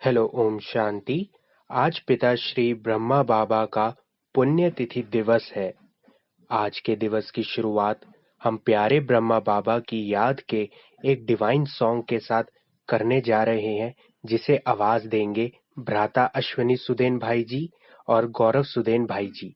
Hello Om Shanti. आज पिताश्री ब्रह्मा बाबा का पुण्यतिथि दिवस है। आज के दिवस की शुरुआत हम प्यारे ब्रह्मा बाबा की याद के एक डिवाइन सॉन्ग के साथ करने जा रहे हैं, जिसे आवाज देंगे भ्राता अश्विनी सुदेन भाई जी और गौरव सुदेन भाई जी।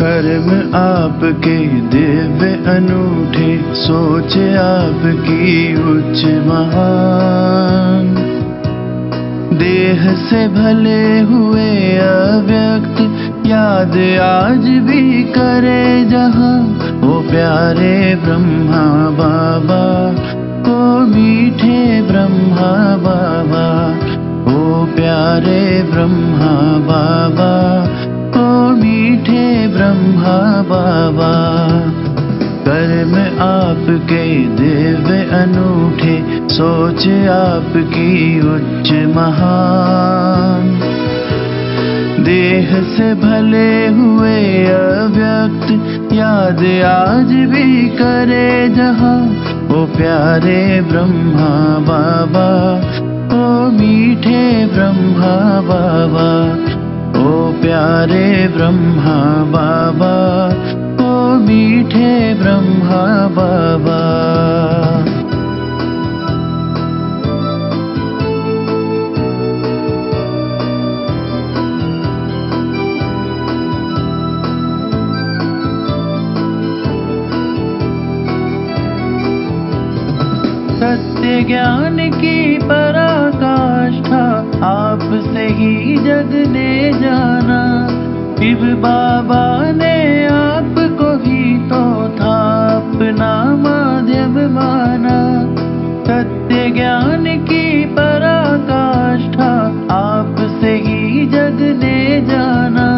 कर्म आपके दिव्य अनूठे, सोच आपकी उच्च महान। देह से भले हुए अव्यक्त, याद आज भी करे जहाँ। ओ प्यारे ब्रह्मा बाबा, ओ मीठे ब्रह्मा बाबा, ओ प्यारे ब्रह्मा बाबा, मीठे ब्रह्मा बाबा। कर्म आपके दिव्य अनूठे, सोच आपकी उच्च महान। देह से भले हुए अव्यक्त, याद आज भी करे जहाँ। ओ प्यारे ब्रह्मा बाबा, ओ मीठे ब्रह्मा बाबा, ओ प्यारे ब्रह्मा बाबा, ओ मीठे ब्रह्मा बाबा। सत्य ज्ञान की पराकाष्ठा, आपसे ही जग ने जाना। शिव बाबा ने आपको ही तो था अपना माध्यम माना। सत्य ज्ञान की पराकाष्ठा, आपसे ही जग ने जाना।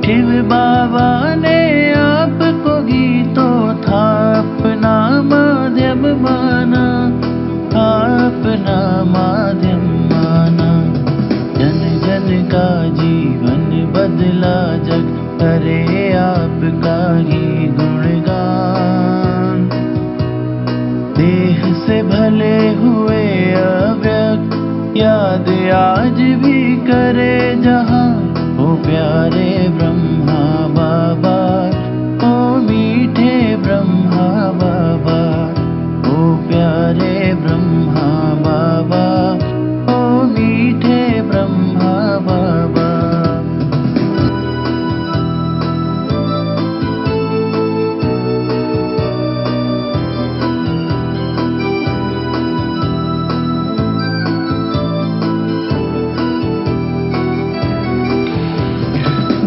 शिव बाबा ने आपको ही तो था अपना माध्यम माना, अपना माध्यम माना। जन जन का जीवन बदला जग, करे आपका ही गुणगान। देह से भले हुए अव्यक्त, याद आज भी करे जहाँ। ओ प्यारे ब्रह्मा बाबा, ओ मीठे ब्रह्मा बाबा, ओ प्यारे ब्रह्मा बाबा, ओ मीठे ब्रह्मा बाबा।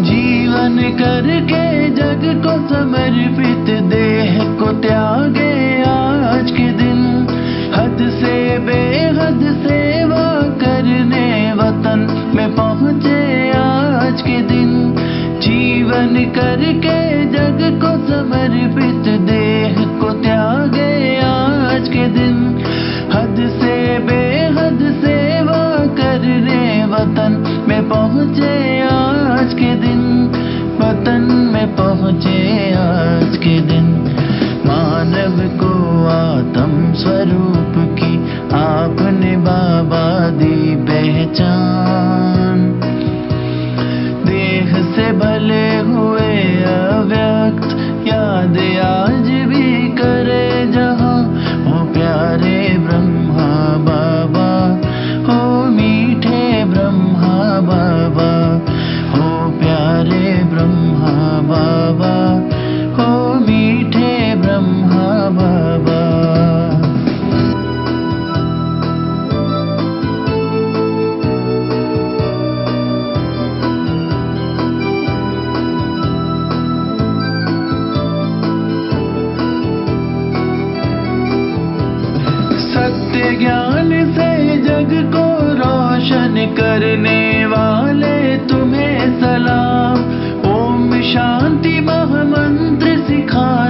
जीवन करके जग को समर्पित, देह को त्यागे आज के दिन। हद से बेहद सेवा करने वतन में पहुँचे आज के दिन। जीवन करके जग को समर्पित, देह को त्यागे आज के दिन। हद से बेहद सेवा करने वतन में पहुँचे आज के दिन। वतन में पहुँचे आज के दिन। मानव को आत्म स्वरूप की आपने बाबा दी पहचान। देह से भले हुए अव्यक्त, याद आज भी करे जहाँ। ओ प्यारे ब्रह्मा बाबा, ओ मीठे ब्रह्मा बाबा, ओ प्यारे ब्रह्मा बाबा, ओ मीठे ब्रह्मा बाबा। सत्य ज्ञान से जग को रोशन करने वाले तुम्हें सलाम। ओम शांति महामंत्र सिखा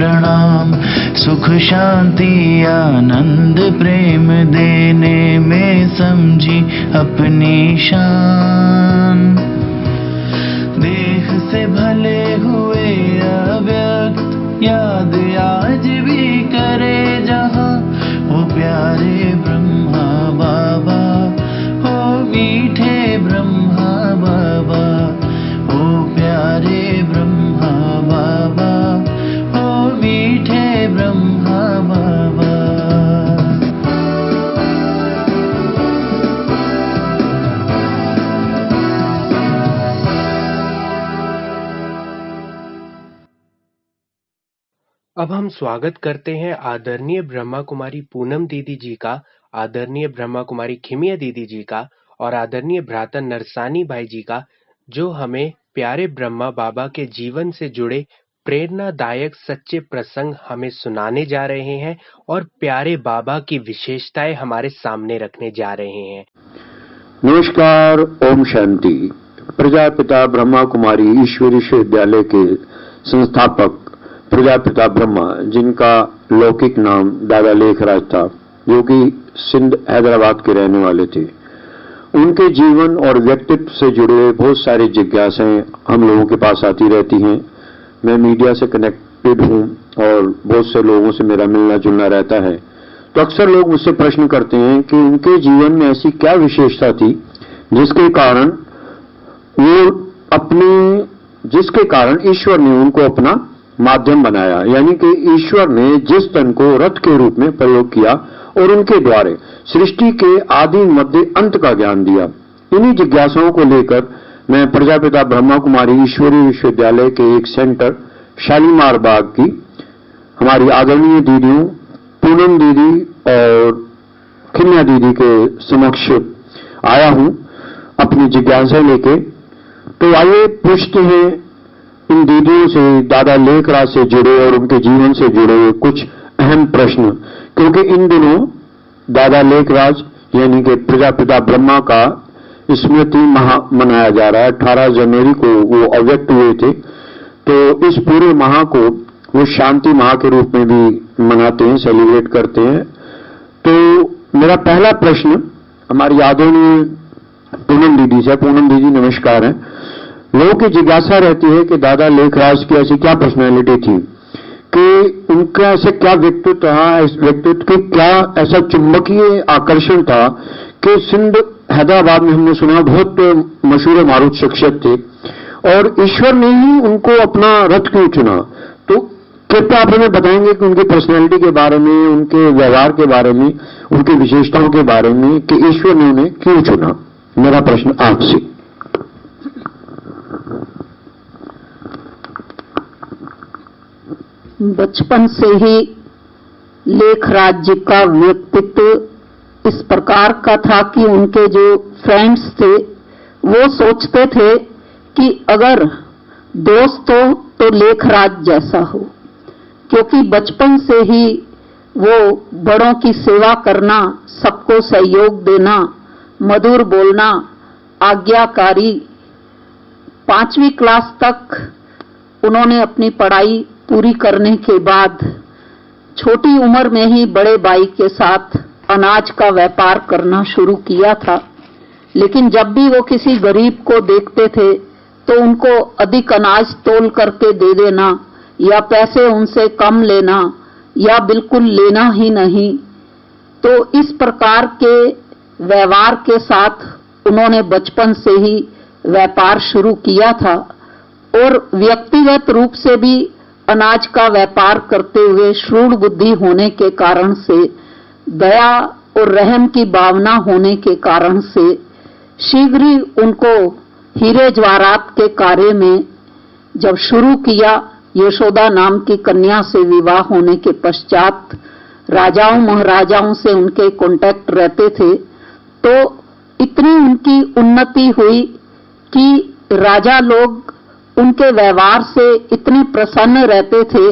प्रणाम। सुख शांति आनंद प्रेम देने में समझी अपनी शान। देह से भले हुए अव्यक्त याद आज भी करे जहाँ, वो प्यारे ब्रह्मा बाबा, ओ मीठे ब्रह्मा बाबा, ओ प्यारे ब्रह्मा बाबा, ओ मीठे ब्रह्मा बाबा। अब हम स्वागत करते हैं आदरणीय ब्रह्मा कुमारी पूनम दीदी जी का, आदरणीय ब्रह्मा कुमारी खिमिया दीदी जी का और आदरणीय भ्राता नरसानी भाई जी का, जो हमें प्यारे ब्रह्मा बाबा के जीवन से जुड़े प्रेरणादायक सच्चे प्रसंग हमें सुनाने जा रहे हैं और प्यारे बाबा की विशेषताएं हमारे सामने रखने जा रहे हैं। नमस्कार, ओम शांति। प्रजापिता ब्रह्मा कुमारी ईश्वरीय विश्वविद्यालय के संस्थापक प्रजापिता ब्रह्मा, जिनका लौकिक नाम दादा लेखराज था, जो कि सिंध हैदराबाद के रहने वाले थे, उनके जीवन और व्यक्तित्व से जुड़े बहुत सारी जिज्ञासाएं हम लोगों के पास आती रहती हैं। मैं मीडिया से कनेक्टेड हूं और बहुत से लोगों से मेरा मिलना जुलना रहता है, तो अक्सर लोग मुझसे प्रश्न करते हैं कि उनके जीवन में ऐसी क्या विशेषता थी जिसके कारण ईश्वर ने उनको अपना माध्यम बनाया, यानी कि ईश्वर ने जिस तन को रथ के रूप में प्रयोग किया और उनके द्वारा सृष्टि के आदि मध्य अंत का ज्ञान दिया। इन्हीं जिज्ञासाओं को लेकर मैं प्रजापिता ब्रह्मा कुमारी ईश्वरीय विश्वविद्यालय के एक सेंटर शालीमार बाग की हमारी आदरणीय दीदियों पूनम दीदी और खिमिया दीदी के समक्ष आया हूं अपनी जिज्ञासा लेके। तो आइए पूछते हैं इन दीदियों से दादा लेखराज से जुड़े और उनके जीवन से जुड़े कुछ अहम प्रश्न, क्योंकि इन दिनों दादा लेखराज यानी कि प्रजापिता ब्रह्मा का स्मृति माह मनाया जा रहा है। 18 जनवरी को वो अव्यक्त हुए थे, तो इस पूरे माह को वो शांति माह के रूप में भी मनाते हैं, सेलिब्रेट करते हैं। तो मेरा पहला प्रश्न हमारी आदरणीय पूनम दीदी से। पूनम दीदी नमस्कार है। लोगों की जिज्ञासा रहती है कि दादा लेखराज की ऐसी क्या पर्सनैलिटी थी, कि उनका ऐसा क्या व्यक्तित्व था, इस व्यक्तित्व के क्या ऐसा चुंबकीय आकर्षण था कि सिंध हैदराबाद में हमने सुना बहुत मशहूर मारूफ शख्सियत थे और ईश्वर ने ही उनको अपना रथ क्यों चुना। तो कृपया आप हमें बताएंगे कि उनकी पर्सनैलिटी के बारे में, उनके व्यवहार के बारे में, उनकी विशेषताओं के बारे में, कि ईश्वर ने उन्हें क्यों चुना। मेरा प्रश्न आपसे। बचपन से ही लेखराज जी का व्यक्तित्व इस प्रकार का था कि उनके जो फ्रेंड्स थे वो सोचते थे कि अगर दोस्त हो तो लेखराज जैसा हो, क्योंकि बचपन से ही वो बड़ों की सेवा करना, सबको सहयोग देना, मधुर बोलना, आज्ञाकारी। 5वीं क्लास तक उन्होंने अपनी पढ़ाई पूरी करने के बाद छोटी उम्र में ही बड़े भाई के साथ अनाज का व्यापार करना शुरू किया था। लेकिन जब भी वो किसी गरीब को देखते थे तो उनको अधिक अनाज तोल करके दे देना या पैसे उनसे कम लेना या बिल्कुल लेना ही नहीं। तो इस प्रकार के व्यवहार के साथ उन्होंने बचपन से ही व्यापार शुरू किया था और व्यक्तिगत रूप से भी अनाज का व्यापार करते हुए श्रूढ़ बुद्धि होने के कारण से, दया और रहम की भावना होने के कारण से शीघ्र ही उनको हीरे जवाहरात के कार्य में जब शुरू किया, यशोदा नाम की कन्या से विवाह होने के पश्चात राजाओं महाराजाओं से उनके कांटेक्ट रहते थे, तो इतनी उनकी उन्नति हुई कि राजा लोग उनके व्यवहार से इतने प्रसन्न रहते थे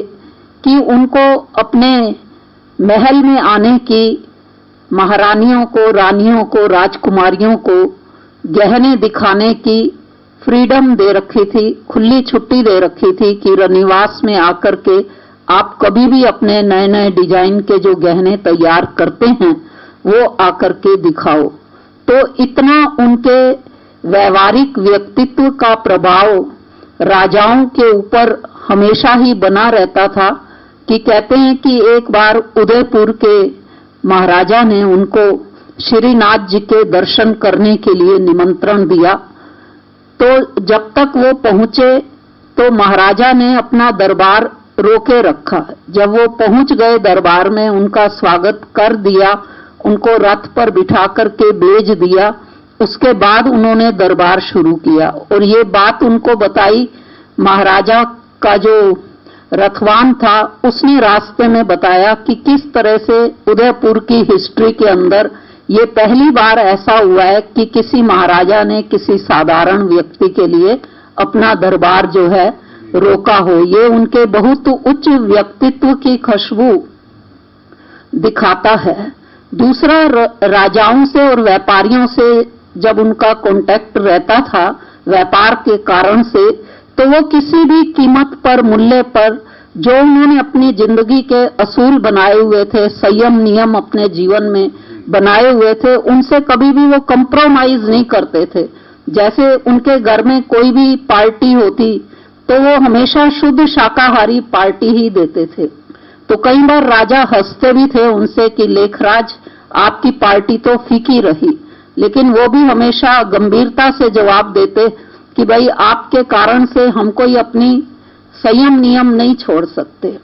कि उनको अपने महल में आने की, महारानियों को, रानियों को, राजकुमारियों को गहने दिखाने की फ्रीडम दे रखी थी, खुली छुट्टी दे रखी थी कि रनिवास में आकर के आप कभी भी अपने नए नए डिजाइन के जो गहने तैयार करते हैं वो आकर के दिखाओ। तो इतना उनके व्यवहारिक व्यक्तित्व का प्रभाव राजाओं के ऊपर हमेशा ही बना रहता था कि कहते हैं कि एक बार उदयपुर के महाराजा ने उनको श्रीनाथ जी के दर्शन करने के लिए निमंत्रण दिया। तो जब तक वो पहुंचे तो महाराजा ने अपना दरबार रोके रखा। जब वो पहुंच गए दरबार में उनका स्वागत कर दिया, उनको रथ पर बिठा करके भेज दिया। उसके बाद उन्होंने दरबार शुरू किया और ये बात उनको बताई। महाराजा का जो रथवान था उसने रास्ते में बताया कि किस तरह से उदयपुर की हिस्ट्री के अंदर ये पहली बार ऐसा हुआ है कि किसी महाराजा ने किसी साधारण व्यक्ति के लिए अपना दरबार जो है रोका हो। ये उनके बहुत उच्च व्यक्तित्व की खुशबू दिखाता है। दूसरा, राजाओं से और व्यापारियों से जब उनका कांटेक्ट रहता था व्यापार के कारण से, तो वो किसी भी कीमत पर, मूल्य पर जो उन्होंने अपनी जिंदगी के असूल बनाए हुए थे, संयम नियम अपने जीवन में बनाए हुए थे, उनसे कभी भी वो कंप्रोमाइज नहीं करते थे। जैसे उनके घर में कोई भी पार्टी होती तो वो हमेशा शुद्ध शाकाहारी पार्टी ही देते थे। तो कई बार राजा हंसते भी थे उनसे कि लेखराज आपकी पार्टी तो फीकी रही, लेकिन वो भी हमेशा गंभीरता से जवाब देते कि भाई आपके कारण से हम कोई अपनी संयम नियम नहीं छोड़ सकते।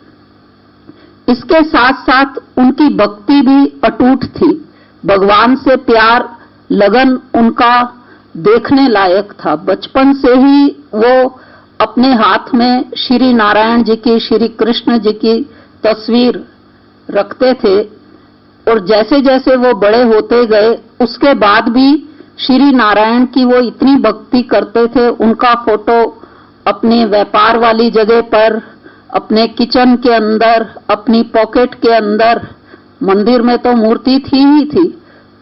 इसके साथ साथ उनकी भक्ति भी अटूट थी। भगवान से प्यार, लगन उनका देखने लायक था। बचपन से ही वो अपने हाथ में श्री नारायण जी की, श्री कृष्ण जी की तस्वीर रखते थे और जैसे जैसे वो बड़े होते गए उसके बाद भी श्री नारायण की वो इतनी भक्ति करते थे। उनका फोटो अपने व्यापार वाली जगह पर, अपने किचन के अंदर, अपनी पॉकेट के अंदर, मंदिर में तो मूर्ति थी ही थी।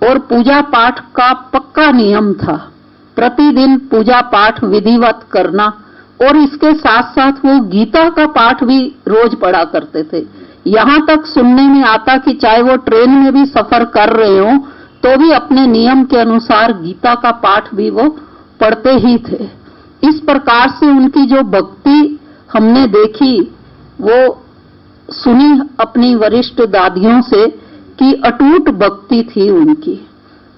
और पूजा पाठ का पक्का नियम था, प्रतिदिन पूजा पाठ विधिवत करना। और इसके साथ साथ वो गीता का पाठ भी रोज पढ़ा करते थे। यहाँ तक सुनने में आता कि चाहे वो ट्रेन में भी सफर कर रहे हो तो भी अपने नियम के अनुसार गीता का पाठ भी वो पढ़ते ही थे। इस प्रकार से उनकी जो भक्ति हमने देखी, वो सुनी अपनी वरिष्ठ दादियों से कि अटूट भक्ति थी उनकी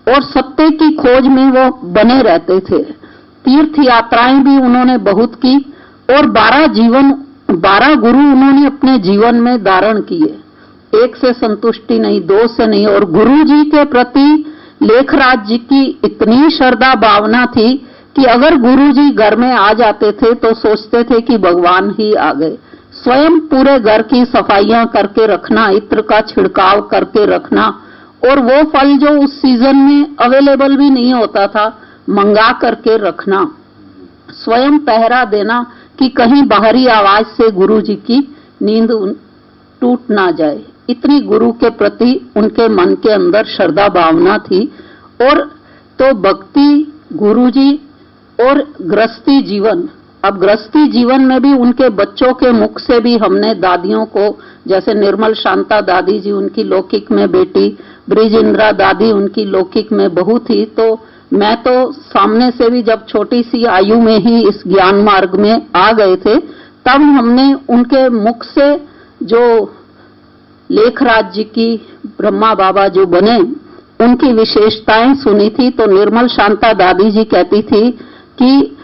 और सत्य की खोज में वो बने रहते थे। तीर्थ यात्राएं भी उन्होंने बहुत की और 12 गुरु उन्होंने अपने जीवन में धारण किए। एक से संतुष्टि नहीं, 2 से नहीं। और गुरु जी के प्रति लेखराज जी की इतनी श्रद्धा भावना थी कि अगर गुरु जी घर में आ जाते थे तो सोचते थे कि भगवान ही आ गए। स्वयं पूरे घर की सफाइयां करके रखना, इत्र का छिड़काव करके रखना और वो फल जो उस सीजन में अवेलेबल भी नहीं होता था मंगा करके रखना, स्वयं पहरा देना कि कहीं बाहरी आवाज से गुरु जी की नींद टूट ना जाए। इतनी गुरु के प्रति उनके मन के अंदर श्रद्धा भावना थी। और तो भक्ति, गुरु जी और गृहस्थी जीवन। अब गृहस्थी जीवन में भी उनके बच्चों के मुख से भी हमने दादियों को, जैसे निर्मल शांता दादी जी उनकी लौकिक में बेटी, ब्रिज इंद्रा दादी उनकी लौकिक में बहू थी। तो मैं तो सामने से भी जब छोटी सी आयु में ही इस ज्ञान मार्ग में आ गए थे, तब हमने उनके मुख से जो लेखराज जी की ब्रह्मा बाबा जो बने उनकी विशेषताएं सुनी थी। तो निर्मल शांता दादी जी कहती थी कि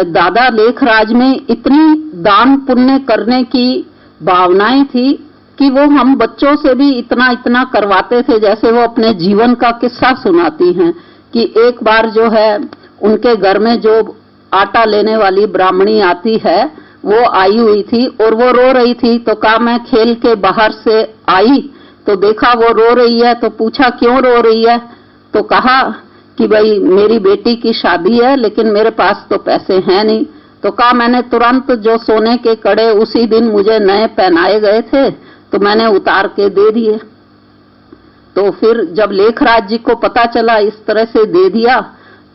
दादा लेखराज में इतनी दान पुण्य करने की भावनाएं थी कि वो हम बच्चों से भी इतना इतना करवाते थे। जैसे वो अपने जीवन का किस्सा सुनाती हैं कि एक बार जो है उनके घर में जो आटा लेने वाली ब्राह्मणी आती है वो आई हुई थी और वो रो रही थी। तो कहा मैं खेल के बाहर से आई तो देखा वो रो रही है, तो पूछा क्यों रो रही है? तो कहा कि भाई मेरी बेटी की शादी है लेकिन मेरे पास तो पैसे हैं नहीं। तो कहा मैंने तुरंत जो सोने के कड़े उसी दिन मुझे नए पहनाए गए थे तो मैंने उतार के दे दिए। तो फिर जब लेखराज जी को पता चला इस तरह से दे दिया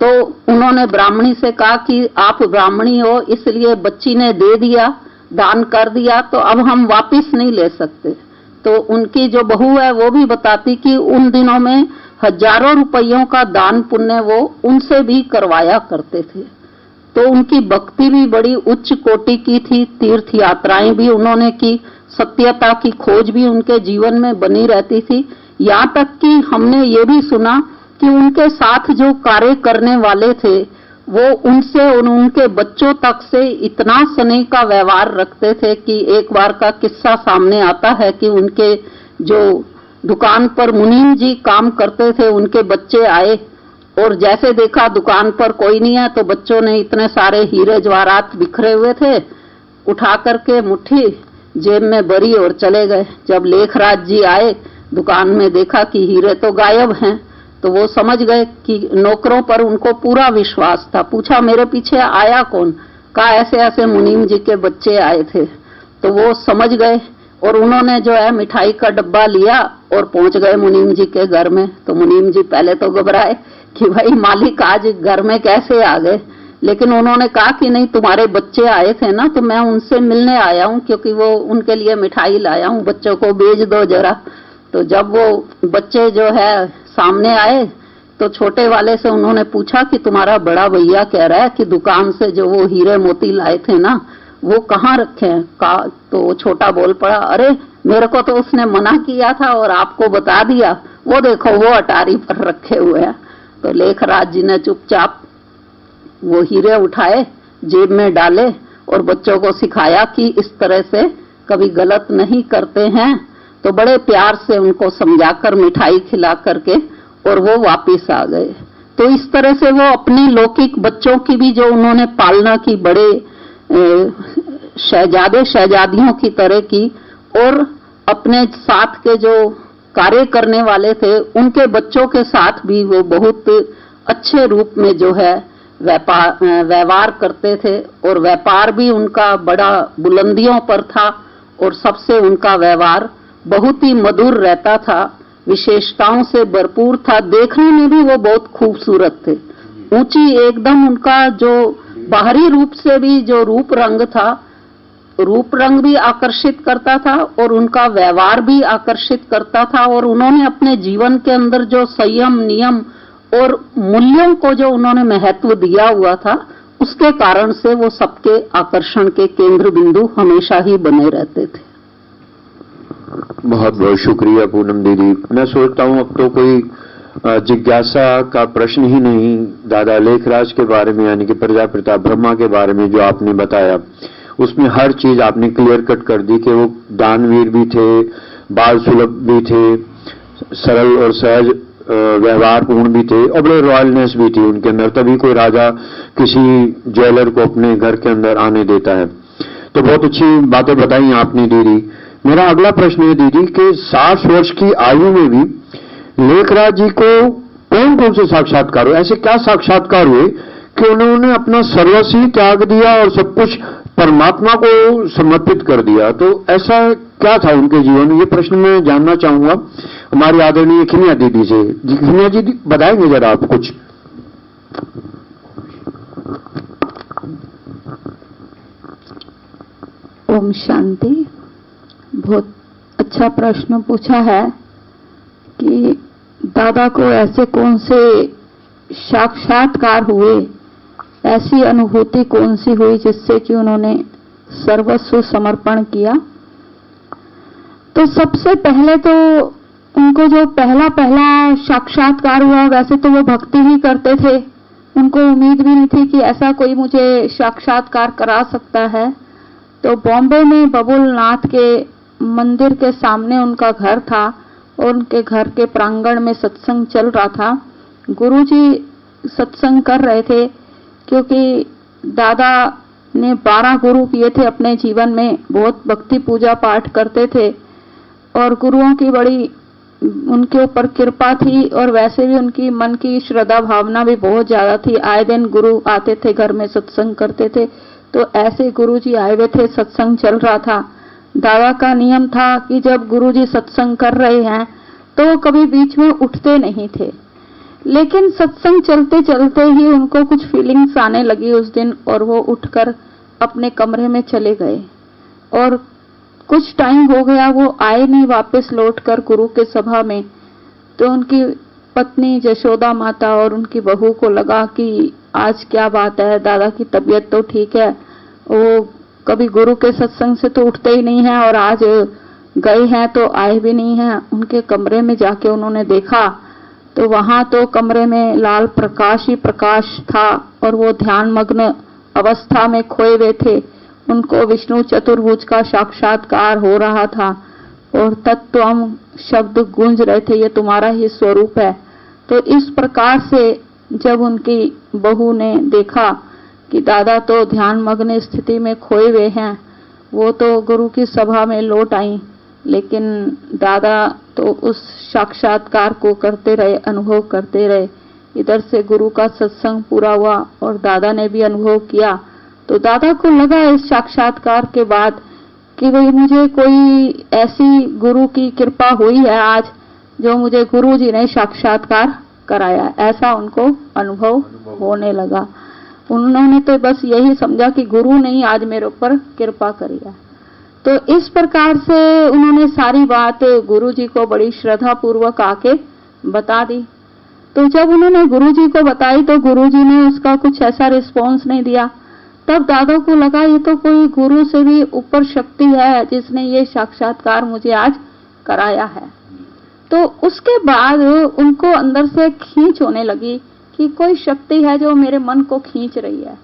तो उन्होंने ब्राह्मणी से कहा कि आप ब्राह्मणी हो इसलिए बच्ची ने दे दिया दान कर दिया तो अब हम वापस नहीं ले सकते। तो उनकी जो बहू है वो भी बताती कि उन दिनों में हजारों रुपयों का दान पुण्य वो उनसे भी करवाया करते थे। तो उनकी भक्ति भी बड़ी उच्च कोटि की थी, तीर्थ यात्राएं भी उन्होंने की, सत्यता की खोज भी उनके जीवन में बनी रहती थी। यहाँ तक कि हमने ये भी सुना कि उनके साथ जो कार्य करने वाले थे वो उनसे उनके बच्चों तक से इतना स्नेह का व्यवहार रखते थे कि एक बार का किस्सा सामने आता है कि उनके जो दुकान पर मुनीम जी काम करते थे, उनके बच्चे आए और जैसे देखा दुकान पर कोई नहीं है तो बच्चों ने इतने सारे हीरे जवाहरात बिखरे हुए थे उठा करके मुट्ठी जेब में भरी और चले गए। जब लेखराज जी आए दुकान में देखा कि हीरे तो गायब हैं, तो वो समझ गए कि नौकरों पर उनको पूरा विश्वास था। पूछा मेरे पीछे आया कौन? कहा ऐसे ऐसे मुनीम जी के बच्चे आए थे। तो वो समझ गए और उन्होंने जो है मिठाई का डब्बा लिया और पहुंच गए मुनीम जी के घर में। तो मुनीम जी पहले तो घबराए कि भाई मालिक आज घर में कैसे आ गए, लेकिन उन्होंने कहा कि नहीं तुम्हारे बच्चे आए थे ना तो मैं उनसे मिलने आया हूं क्योंकि वो उनके लिए मिठाई लाया हूं, बच्चों को भेज दो जरा। तो जब वो बच्चे जो है सामने आए तो छोटे वाले से उन्होंने पूछा कि तुम्हारा बड़ा भैया कह रहा है कि दुकान से जो वो हीरे मोती लाए थे ना वो कहाँ रखे हैं? कहा तो छोटा बोल पड़ा, अरे मेरे को तो उसने मना किया था और आपको बता दिया, वो देखो वो अटारी पर रखे हुए हैं। तो लेखराज जी ने चुपचाप वो हीरे उठाए, जेब में डाले और बच्चों को सिखाया कि इस तरह से कभी गलत नहीं करते हैं। तो बड़े प्यार से उनको समझाकर मिठाई खिला करके और वो वापस आ गए। तो इस तरह से वो अपनी लौकिक बच्चों की भी जो उन्होंने पालना की बड़े शहजादे शहजादियों की तरह की, और अपने साथ के जो कार्य करने वाले थे उनके बच्चों के साथ भी वो बहुत अच्छे रूप में जो है व्यवहार करते थे। और व्यापार भी उनका बड़ा बुलंदियों पर था और सबसे उनका व्यवहार बहुत ही मधुर रहता था, विशेषताओं से भरपूर था। देखने में भी वो बहुत खूबसूरत थे, ऊंची एकदम। उनका जो बाहरी रूप से भी जो रूप रंग था, रूप रंग भी आकर्षित करता था और उनका व्यवहार भी आकर्षित करता था। और उन्होंने अपने जीवन के अंदर जो संयम, नियम और मूल्यों को जो उन्होंने महत्व दिया हुआ था, उसके कारण से वो सबके आकर्षण के केंद्र बिंदु हमेशा ही बने रहते थे। बहुत बहुत शुक्रिया पूनम दीदी। मैं सोचता हूँ अब तो कोई जिज्ञासा का प्रश्न ही नहीं। दादा लेखराज के बारे में यानी कि प्रजापिता ब्रह्मा के बारे में जो आपने बताया उसमें हर चीज आपने क्लियर कट कर दी कि वो दानवीर भी थे, बाल सुलभ भी थे, सरल और सहज व्यवहार पूर्ण भी थे और बड़े रॉयलनेस भी थी उनके अंदर, तभी कोई राजा किसी ज्वेलर को अपने घर के अंदर आने देता है। तो बहुत अच्छी बातें बताई आपने दीदी। मेरा अगला प्रश्न है दीदी कि 60 वर्ष की आयु में भी लेखराज जी को कौन कौन से साक्षात्कार हुए? ऐसे क्या साक्षात्कार हुए कि उन्होंने अपना सर्वस्व ही त्याग दिया और सब कुछ परमात्मा को समर्पित कर दिया? तो ऐसा क्या था उनके जीवन में? ये प्रश्न मैं जानना चाहूंगा हमारी आदरणीय खिनिया दीदी से। खिनिया जी बताएंगे जरा आप कुछ? ओम शांति। बहुत अच्छा प्रश्न पूछा है कि दादा को ऐसे कौन से साक्षात्कार हुए, ऐसी अनुभूति कौन सी हुई जिससे कि उन्होंने सर्वस्व समर्पण किया। तो सबसे पहले तो उनको जो पहला साक्षात्कार हुआ, वैसे तो वो भक्ति ही करते थे, उनको उम्मीद भी नहीं थी कि ऐसा कोई मुझे साक्षात्कार करा सकता है। तो बॉम्बे में बबुलनाथ के मंदिर के सामने उनका घर था और उनके घर के प्रांगण में सत्संग चल रहा था। गुरुजी सत्संग कर रहे थे क्योंकि दादा ने 12 गुरु किए थे अपने जीवन में, बहुत भक्ति पूजा पाठ करते थे और गुरुओं की बड़ी उनके ऊपर कृपा थी और वैसे भी उनकी मन की श्रद्धा भावना भी बहुत ज्यादा थी। आए दिन गुरु आते थे, घर में सत्संग करते थे। तो ऐसे गुरुजी आए हुए थे, सत्संग चल रहा था। दादा का नियम था कि जब गुरुजी सत्संग कर रहे हैं तो वो कभी बीच में उठते नहीं थे, लेकिन सत्संग चलते चलते ही उनको कुछ फीलिंग्स आने लगी उस दिन और वो उठकर अपने कमरे में चले गए। और कुछ टाइम हो गया, वो आए नहीं वापस लौटकर गुरु के सभा में। तो उनकी पत्नी जशोदा माता और उनकी बहू को लगा कि आज क्या बात है, दादा की तबीयत तो ठीक है, वो कभी गुरु के सत्संग से तो उठते ही नहीं है और आज गए हैं तो आए भी नहीं हैं। उनके कमरे में जाके उन्होंने देखा तो वहां तो कमरे में लाल प्रकाश ही प्रकाश था और वो ध्यान मग्न अवस्था में खोए हुए थे। उनको विष्णु चतुर्भुज का साक्षात्कार हो रहा था और तत्त्वम शब्द गूंज रहे थे, ये तुम्हारा ही स्वरूप है। तो इस प्रकार से जब उनकी बहू ने देखा कि दादा तो ध्यान मग्न स्थिति में खोए हुए हैं, वो तो गुरु की सभा में लौट आई, लेकिन दादा तो उस साक्षात्कार को करते रहे, अनुभव करते रहे। इधर से गुरु का सत्संग पूरा हुआ और दादा ने भी अनुभव किया। तो दादा को लगा इस साक्षात्कार के बाद कि भाई मुझे कोई ऐसी गुरु की कृपा हुई है आज, जो मुझे गुरु जी ने साक्षात्कार कराया, ऐसा उनको अनुभव होने लगा। उन्होंने तो बस यही समझा कि गुरु ने ही आज मेरे ऊपर कृपा करी है। तो इस प्रकार से उन्होंने सारी बात गुरु जी को बड़ी श्रद्धा पूर्वक आके बता दी। तो जब उन्होंने गुरु जी को बताई तो गुरु जी ने उसका कुछ ऐसा रिस्पॉन्स नहीं दिया। तब दादा को लगा ये तो कोई गुरु से भी ऊपर शक्ति है जिसने ये साक्षात्कार मुझे आज कराया है। तो उसके बाद उनको अंदर से खींच होने लगी कि कोई शक्ति है जो मेरे मन को खींच रही है।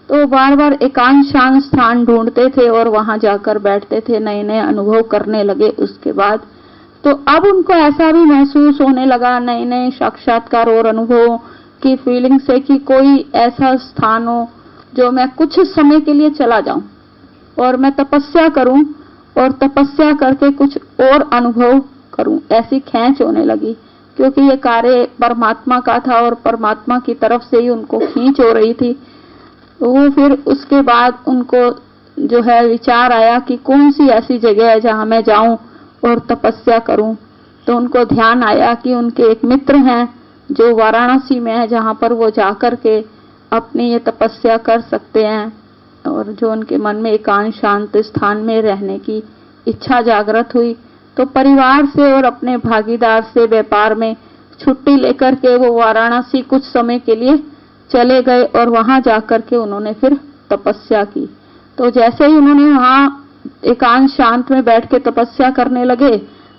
तो बार बार एकांत शांत स्थान ढूंढते थे और वहां जाकर बैठते थे, नए नए अनुभव करने लगे। उसके बाद तो अब उनको ऐसा भी महसूस होने लगा, नए नए साक्षात्कार और अनुभव की फीलिंग से, कि कोई ऐसा स्थान हो जो मैं कुछ समय के लिए चला जाऊं और मैं तपस्या करूं और तपस्या करके कुछ और अनुभव करूं, ऐसी खेच होने लगी। क्योंकि ये कार्य परमात्मा का था और परमात्मा की तरफ से ही उनको खींच हो रही थी। वो फिर उसके बाद उनको जो है विचार आया कि कौन सी ऐसी जगह है जहां मैं जाऊं और तपस्या करूं। तो उनको ध्यान आया कि उनके एक मित्र हैं जो वाराणसी में है, जहां पर वो जाकर के अपनी ये तपस्या कर सकते हैं, और जो उनके मन में एकांत शांत स्थान में रहने की इच्छा जागृत हुई। तो परिवार से और अपने भागीदार से व्यापार में छुट्टी लेकर के वो वाराणसी कुछ समय के लिए चले गए और वहां जाकर के उन्होंने फिर तपस्या की। तो जैसे ही उन्होंने वहां एकांत शांत में बैठ के तपस्या करने लगे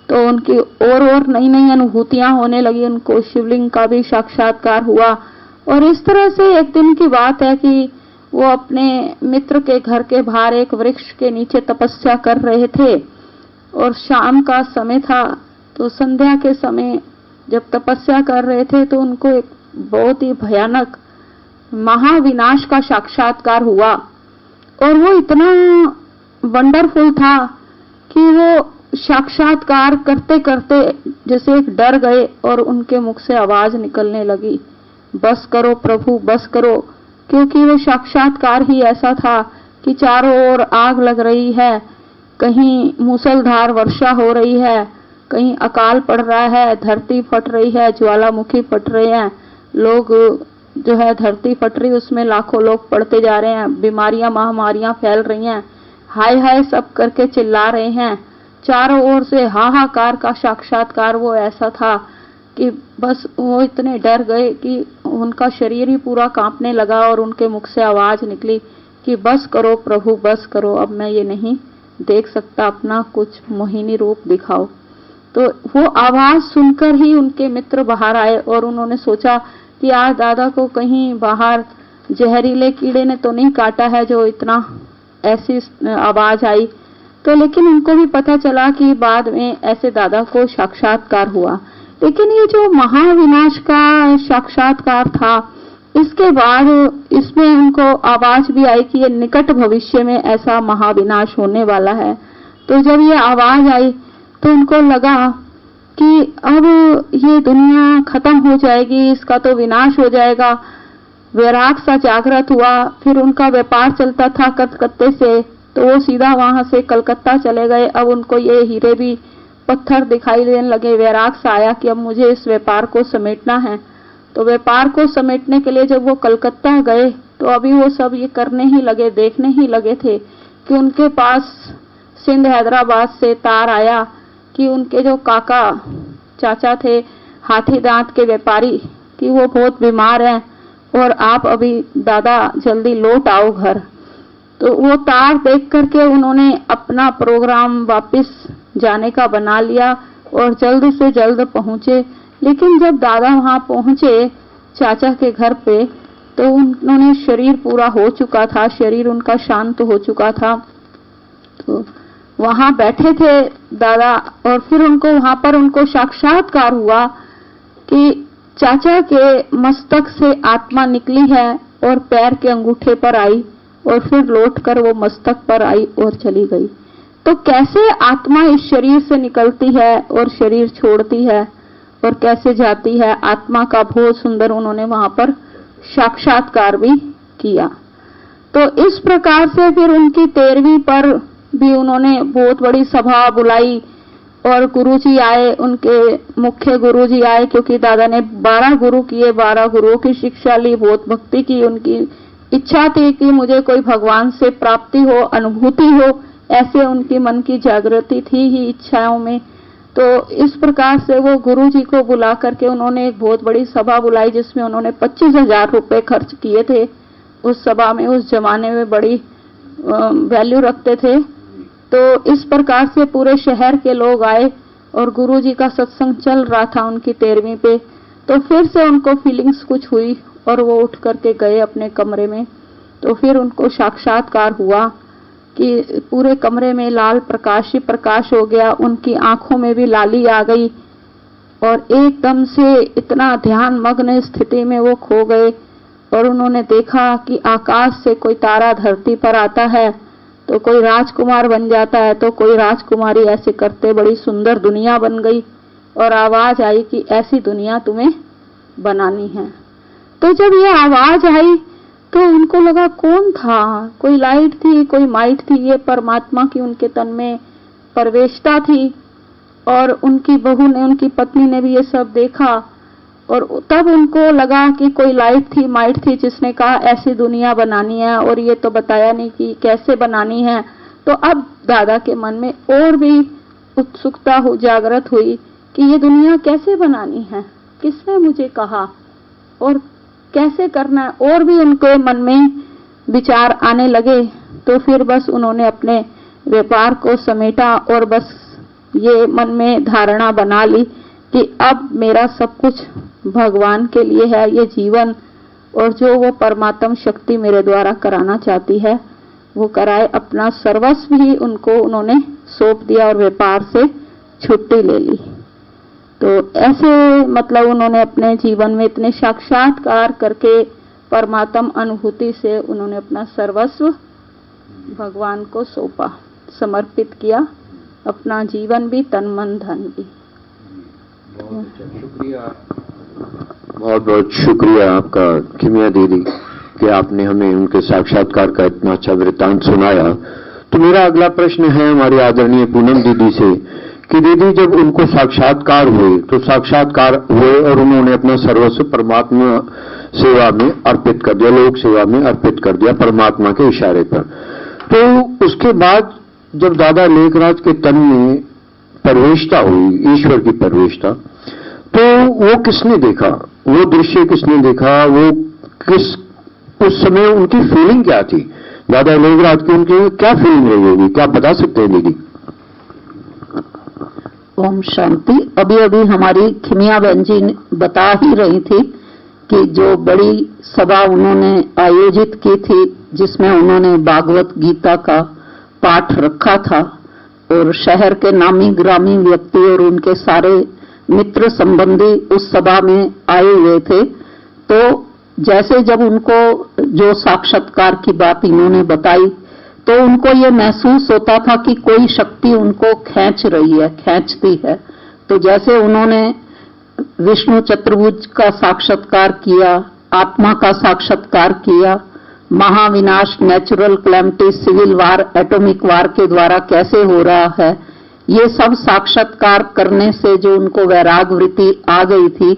तो उनकी और नई नई अनुभूतियां होने लगी। उनको शिवलिंग का भी साक्षात्कार हुआ। और इस तरह से एक दिन की बात है कि वो अपने मित्र के घर के बाहर एक वृक्ष के नीचे तपस्या कर रहे थे और शाम का समय था। तो संध्या के समय जब तपस्या कर रहे थे तो उनको एक बहुत ही भयानक महाविनाश का साक्षात्कार हुआ। और वो इतना वंडरफुल था कि वो साक्षात्कार करते करते जैसे एक डर गए और उनके मुख से आवाज निकलने लगी, बस करो प्रभु बस करो। क्योंकि वो साक्षात्कार ही ऐसा था कि चारों ओर आग लग रही है, कहीं मूसलधार वर्षा हो रही है, कहीं अकाल पड़ रहा है, धरती फट रही है, ज्वालामुखी फट रहे हैं, लोग जो है धरती फट रही उसमें लाखों लोग पड़ते जा रहे हैं, बीमारियां महामारियां फैल रही हैं, हाय हाय सब करके चिल्ला रहे हैं। चारों ओर से हाहाकार का साक्षात्कार वो ऐसा था कि बस वो इतने डर गए कि उनका शरीर ही पूरा कांपने लगा और उनके मुख से आवाज निकली कि बस करो प्रभु बस करो, अब मैं ये नहीं देख सकता, अपना कुछ मोहिनी रूप दिखाओ। तो वो आवाज सुनकर ही उनके मित्र बाहर आए और उन्होंने सोचा कि आज दादा को कहीं बाहर जहरीले कीड़े ने तो नहीं काटा है जो इतना ऐसी आवाज आई। तो लेकिन उनको भी पता चला कि बाद में ऐसे दादा को साक्षात्कार हुआ। लेकिन ये जो महाविनाश का साक्षात्कार था, इसके बाद इसमें उनको आवाज भी आई कि ये निकट भविष्य में ऐसा महाविनाश होने वाला है। तो जब ये आवाज आई तो उनको लगा कि अब ये दुनिया खत्म हो जाएगी, इसका तो विनाश हो जाएगा। वैराग सा जागृत हुआ। फिर उनका व्यापार चलता था कलकत्ते से, तो वो सीधा वहां से कलकत्ता चले गए। अब उनको ये हीरे भी पत्थर दिखाई देने लगे। वैराग सा आया कि अब मुझे इस व्यापार को समेटना है। तो व्यापार को समेटने के लिए जब वो कलकत्ता गए तो अभी वो सब ये करने ही लगे, देखने ही लगे थे कि उनके पास सिंध हैदराबाद से तार आया कि उनके जो काका चाचा थे हाथी दांत के व्यापारी कि वो बहुत बीमार हैं और आप अभी दादा जल्दी लौट आओ घर। तो वो तार देख करके उन्होंने अपना प्रोग्राम वापस जाने का बना लिया और जल्द से जल्द पहुंचे। लेकिन जब दादा वहां पहुंचे चाचा के घर पे तो उन्होंने शरीर पूरा हो चुका था, शरीर उनका शांत हो चुका था। तो वहां बैठे थे दादा और फिर उनको वहां पर उनको साक्षात्कार हुआ कि चाचा के मस्तक से आत्मा निकली है और पैर के अंगूठे पर आई और फिर लौटकर वो मस्तक पर आई और चली गई। तो कैसे आत्मा इस शरीर से निकलती है और शरीर छोड़ती है और कैसे जाती है, आत्मा का बहुत सुंदर उन्होंने वहां पर साक्षात्कार भी किया। तो इस प्रकार से फिर उनकी 13वीं पर भी उन्होंने बहुत बड़ी सभा बुलाई और गुरुजी आए, उनके मुख्य गुरुजी आए, क्योंकि दादा ने 12 गुरु किए, 12 गुरुओं की शिक्षा ली, बहुत भक्ति की। उनकी इच्छा थी कि मुझे कोई भगवान से प्राप्ति हो, अनुभूति हो, ऐसे उनकी मन की जागृति थी ही इच्छाओं में। तो इस प्रकार से वो गुरुजी को बुला करके उन्होंने एक बहुत बड़ी सभा बुलाई जिसमें उन्होंने 25,000 रुपए खर्च किए थे। उस सभा में उस जमाने में बड़ी वैल्यू रखते थे। तो इस प्रकार से पूरे शहर के लोग आए और गुरुजी का सत्संग चल रहा था उनकी 13वीं पे। तो फिर से उनको फीलिंग्स कुछ हुई और वो उठ करके गए अपने कमरे में। तो फिर उनको साक्षात्कार हुआ कि पूरे कमरे में लाल प्रकाश ही प्रकाश हो गया, उनकी आंखों में भी लाली आ गई और एकदम से इतना ध्यान मग्न स्थिति में वो खो गए। और उन्होंने देखा कि आकाश से कोई तारा धरती पर आता है तो कोई राजकुमार बन जाता है, तो कोई राजकुमारी, ऐसे करते बड़ी सुंदर दुनिया बन गई। और आवाज आई कि ऐसी दुनिया तुम्हें बनानी है। तो जब ये आवाज आई तो उनको लगा कौन था, कोई लाइट थी, कोई माइट थी, ये परमात्मा की उनके तन में प्रवेशता थी। और उनकी बहू ने, उनकी पत्नी ने भी ये सब देखा और तब उनको लगा कि कोई लाइट थी, माइट थी, जिसने कहा ऐसी दुनिया बनानी है। और ये तो बताया नहीं कि कैसे बनानी है। तो अब दादा के मन में और भी उत्सुकता जागृत हुई कि ये दुनिया कैसे बनानी है, किसने मुझे कहा और कैसे करना है, और भी उनके मन में विचार आने लगे। तो फिर बस उन्होंने अपने व्यापार को समेटा और बस ये मन में धारणा बना ली कि अब मेरा सब कुछ भगवान के लिए है, ये जीवन, और जो वो परमात्म शक्ति मेरे द्वारा कराना चाहती है वो कराए। अपना सर्वस्व ही उनको उन्होंने सौंप दिया और व्यापार से छुट्टी ले ली। तो ऐसे मतलब उन्होंने अपने जीवन में इतने साक्षात्कार करके परमात्म अनुभूति से उन्होंने अपना सर्वस्व भगवान को सौंपा, समर्पित किया, अपना जीवन भी, तन मन धन भी। बहुत बहुत शुक्रिया आपका किमिया दीदी कि आपने हमें उनके साक्षात्कार का इतना अच्छा वृत्तांत सुनाया। तो मेरा अगला प्रश्न है हमारी आदरणीय पूनम दीदी से कि दीदी जब उनको साक्षात्कार हुए तो साक्षात्कार हुए और उन्होंने अपना सर्वस्व परमात्मा सेवा में अर्पित कर दिया, लोक सेवा में अर्पित कर दिया परमात्मा के इशारे पर। तो उसके बाद जब दादा लेखराज के तन में प्रवेशता हुई, ईश्वर की प्रवेशता, तो वो किसने देखा, वो दृश्य किसने देखा, वो किस, उस समय उनकी फीलिंग क्या थी, दादा लेखराज की उनकी क्या फीलिंग रही होगी, क्या बता सकते हैं दीदी? ओम शांति। अभी अभी हमारी खिमिया बहन जी बता ही रही थी कि जो बड़ी सभा उन्होंने आयोजित की थी जिसमें उन्होंने भागवत गीता का पाठ रखा था और शहर के नामी ग्रामी व्यक्ति और उनके सारे मित्र संबंधी उस सभा में आए हुए थे। तो जैसे जब उनको जो साक्षात्कार की बात इन्होंने बताई तो उनको ये महसूस होता था कि कोई शक्ति उनको खींच रही है, खींचती है। तो जैसे उन्होंने विष्णु चतुर्भुज का साक्षात्कार किया, आत्मा का साक्षात्कार किया, महाविनाश, natural calamity, civil war, atomic war के द्वारा कैसे हो रहा है, ये सब साक्षात्कार करने से जो उनको वैराग वृत्ति आ गई थी।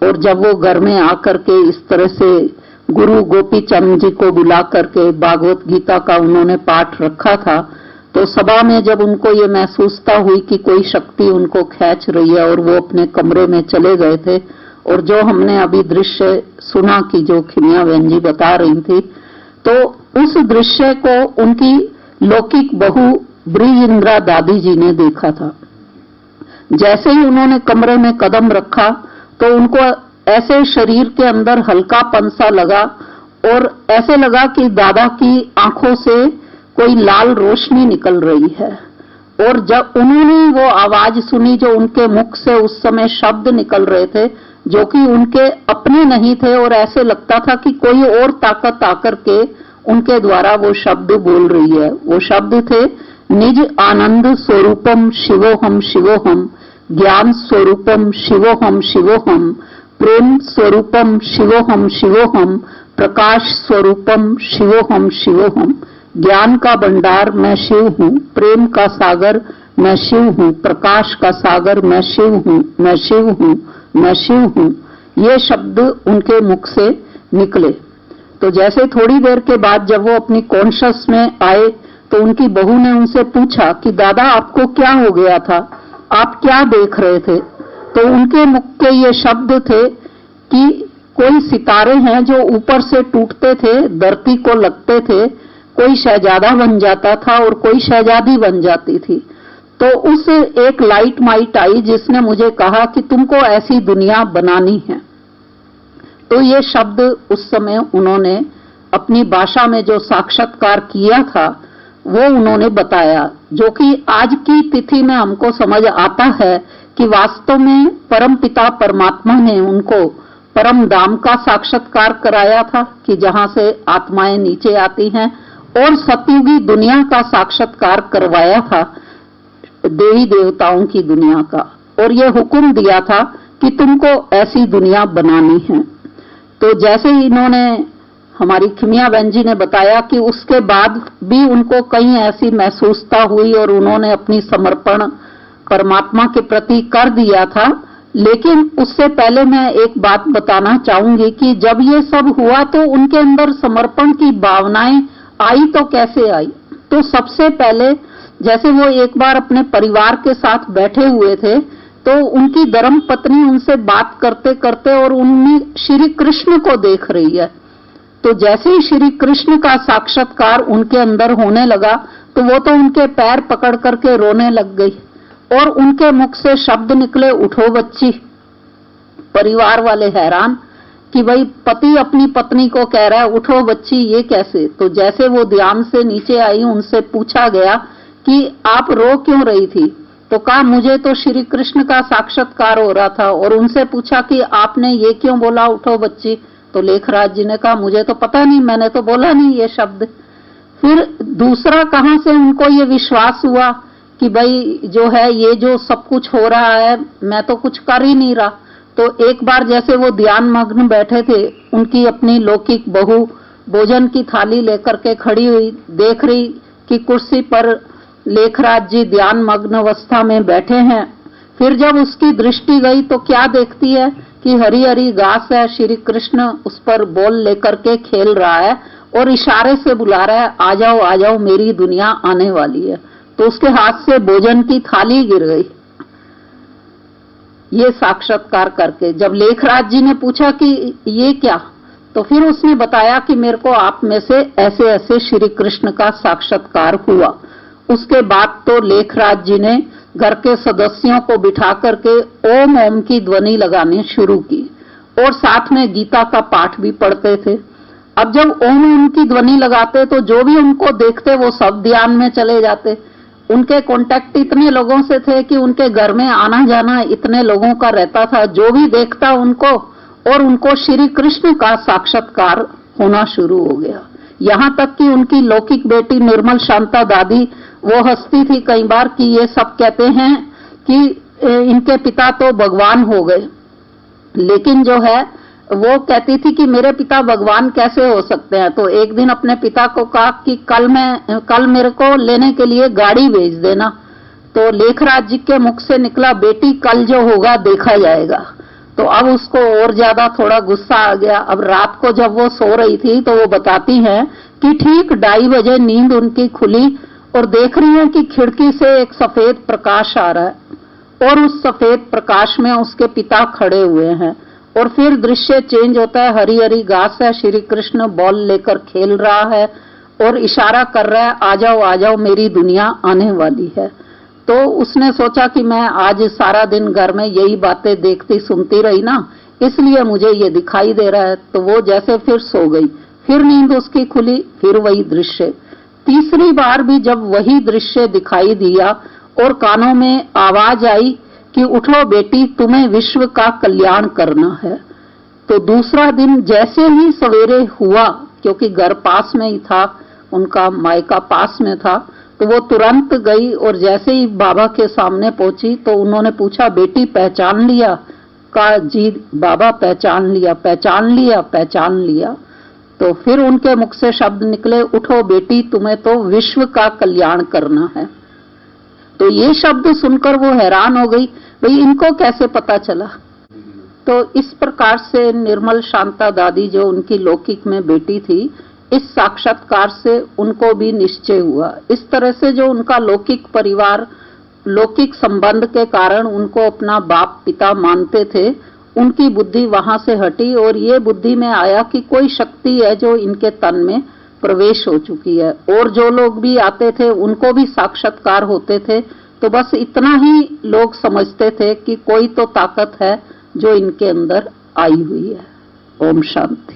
और जब वो घर में आकर के इस तरह से गुरु गोपी चंद जी को बुला करके भागवत गीता का उन्होंने पाठ रखा था तो सभा में जब उनको ये महसूसता हुई कि कोई शक्ति उनको खींच रही है और वो अपने कमरे में चले गए थे। और जो हमने अभी दृश्य सुना कि जो खिमिया बहन जी बता रही थी, तो उस दृश्य को उनकी लौकिक बहू ब्रिजेंद्रा दादी जी ने देखा था। जैसे ही उन्होंने कमरे में कदम रखा तो उनको ऐसे शरीर के अंदर हल्कापन सा लगा और ऐसे लगा कि दादा की आंखों से कोई लाल रोशनी निकल रही है। और जब उन्होंने वो आवाज सुनी जो उनके मुख से उस समय शब्द निकल रहे थे, जो कि उनके अपने नहीं थे, और ऐसे लगता था कि कोई और ताकत आकर के उनके द्वारा वो शब्द बोल रही है। वो शब्द थे, निज आनंद स्वरूपम शिवोहम शिवोहम, ज्ञान स्वरूपम शिवोहम शिवोहम, प्रेम स्वरूपम शिवोहम शिवोहम, प्रकाश स्वरूपम शिवोहम शिवोहम। ज्ञान का भंडार मैं शिव हूँ, प्रेम का सागर मैं शिव हूँ, प्रकाश का सागर मैं शिव हूँ, मैं शिव हूँ, मैं शिव हूँ। ये शब्द उनके मुख से निकले। तो जैसे थोड़ी देर के बाद जब वो अपनी कॉन्शियस में आए तो उनकी बहू ने उनसे पूछा कि दादा आपको क्या हो गया था, आप क्या देख रहे थे? तो उनके मुख के ये शब्द थे कि कोई सितारे हैं जो ऊपर से टूटते थे, धरती को लगते थे, कोई शहजादा बन जाता था और कोई शहजादी बन जाती थी। तो उस एक लाइट माइट आई जिसने मुझे कहा कि तुमको ऐसी दुनिया बनानी है। तो ये शब्द उस समय उन्होंने अपनी भाषा में जो साक्षात्कार किया था वो उन्होंने बताया, जो कि आज की तिथि में हमको समझ आता है कि वास्तव में परमपिता परमात्मा ने उनको परम धाम का साक्षात्कार कराया था कि जहां से आत्माएं नीचे आती हैं, और सतयुगी दुनिया का साक्षात्कार करवाया था, देवी देवताओं की दुनिया का, और ये हुक्म दिया था कि तुमको ऐसी दुनिया बनानी है। तो जैसे ही इन्होंने हमारी खिमिया बहन जी ने बताया कि उसके बाद भी उनको कहीं ऐसी महसूसता हुई और उन्होंने अपनी समर्पण परमात्मा के प्रति कर दिया था। लेकिन उससे पहले मैं एक बात बताना चाहूंगी कि जब ये सब हुआ तो उनके अंदर समर्पण की भावनाएं आई तो कैसे आई? तो सबसे पहले जैसे वो एक बार अपने परिवार के साथ बैठे हुए थे तो उनकी धर्म पत्नी उनसे बात करते करते और उनमें श्री कृष्ण को देख रही है। तो जैसे ही श्री कृष्ण का साक्षात्कार उनके अंदर होने लगा तो वो तो उनके पैर पकड़ करके रोने लग गई और उनके मुख से शब्द निकले, उठो बच्ची। परिवार वाले हैरान कि भाई पति अपनी पत्नी को कह रहा है उठो बच्ची, ये कैसे? तो जैसे वो ध्यान से नीचे आई उनसे पूछा गया कि आप रो क्यों रही थी? तो कहा मुझे तो श्री कृष्ण का साक्षात्कार हो रहा था। और उनसे पूछा कि आपने ये क्यों बोला उठो बच्ची? तो लेखराज जी ने कहा मुझे तो पता नहीं, मैंने तो बोला नहीं ये शब्द। फिर दूसरा कहां से उनको ये विश्वास हुआ कि भाई जो है ये जो सब कुछ हो रहा है मैं तो कुछ कर ही नहीं रहा। तो एक बार जैसे वो ध्यान मग्न बैठे थे, उनकी अपनी लौकिक बहू भोजन की थाली लेकर के खड़ी हुई, देख रही कि कुर्सी पर लेखराज जी ध्यान मग्न अवस्था में बैठे हैं। फिर जब उसकी दृष्टि गई तो क्या देखती है कि हरी हरी घास है, श्री कृष्ण उस पर बॉल लेकर के खेल रहा है और इशारे से बुला रहा है आ जाओ आ जाओ मेरी दुनिया आने वाली है। तो उसके हाथ से भोजन की थाली गिर गई। ये साक्षात्कार करके जब लेखराज जी ने पूछा कि ये क्या, तो फिर उसने बताया कि मेरे को आप में से ऐसे ऐसे श्री कृष्ण का साक्षात्कार हुआ। उसके बाद तो लेखराज जी ने घर के सदस्यों को बिठा करके ओम ओम की ध्वनि लगानी शुरू की और साथ में गीता का पाठ भी पढ़ते थे। अब जब ओम ओम की ध्वनि लगाते तो जो भी उनको देखते वो सब ध्यान में चले जाते। उनके कांटेक्ट इतने लोगों से थे कि उनके घर में आना जाना इतने लोगों का रहता था, जो भी देखता उनको और उनको श्री कृष्ण का साक्षात्कार होना शुरू हो गया। यहाँ तक कि उनकी लौकिक बेटी निर्मल शांता दादी वो हंसती थी कई बार कि ये सब कहते हैं कि इनके पिता तो भगवान हो गए, लेकिन जो है वो कहती थी कि मेरे पिता भगवान कैसे हो सकते हैं। तो एक दिन अपने पिता को कहा कि कल मेरे को लेने के लिए गाड़ी भेज देना। तो लेखराज जी के मुख से निकला बेटी कल जो होगा देखा जाएगा। तो अब उसको और ज्यादा थोड़ा गुस्सा आ गया। अब रात को जब वो सो रही थी तो वो बताती हैं कि ठीक 2:30 बजे नींद उनकी खुली और देख रही है कि खिड़की से एक सफेद प्रकाश आ रहा है और उस सफेद प्रकाश में उसके पिता खड़े हुए हैं। और फिर दृश्य चेंज होता है, हरी हरी घास है, श्री कृष्ण बॉल लेकर खेल रहा है और इशारा कर रहा है, आ जाओ आ जाओ, मेरी दुनिया आने वाली है। तो उसने सोचा कि मैं आज सारा दिन घर में यही बातें देखती सुनती रही ना, इसलिए मुझे ये दिखाई दे रहा है। तो वो जैसे फिर सो गई, फिर नींद उसकी खुली, फिर वही दृश्य। तीसरी बार भी जब वही दृश्य दिखाई दिया और कानों में आवाज आई कि उठो बेटी, तुम्हें विश्व का कल्याण करना है। तो दूसरा दिन जैसे ही सवेरे हुआ, क्योंकि घर पास में ही था, उनका मायका पास में था, तो वो तुरंत गई और जैसे ही बाबा के सामने पहुंची तो उन्होंने पूछा, बेटी पहचान लिया? कहा जी बाबा पहचान लिया, पहचान लिया, पहचान लिया। तो फिर उनके मुख से शब्द निकले, उठो बेटी, तुम्हें तो विश्व का कल्याण करना है। तो ये शब्द सुनकर वो हैरान हो गई, भाई इनको कैसे पता चला? तो इस प्रकार से निर्मल शांता दादी जो उनकी लौकिक में बेटी थी, इस साक्षात्कार से उनको भी निश्चय हुआ। इस तरह से जो उनका लौकिक परिवार, लौकिक संबंध के कारण उनको अपना बाप पिता मानते थे, उनकी बुद्धि वहां से हटी और ये बुद्धि में आया कि कोई शक्ति है जो इनके तन में प्रवेश हो चुकी है। और जो लोग भी आते थे उनको भी साक्षात्कार होते थे। तो बस इतना ही लोग समझते थे कि कोई तो ताकत है जो इनके अंदर आई हुई है। ओम शांति।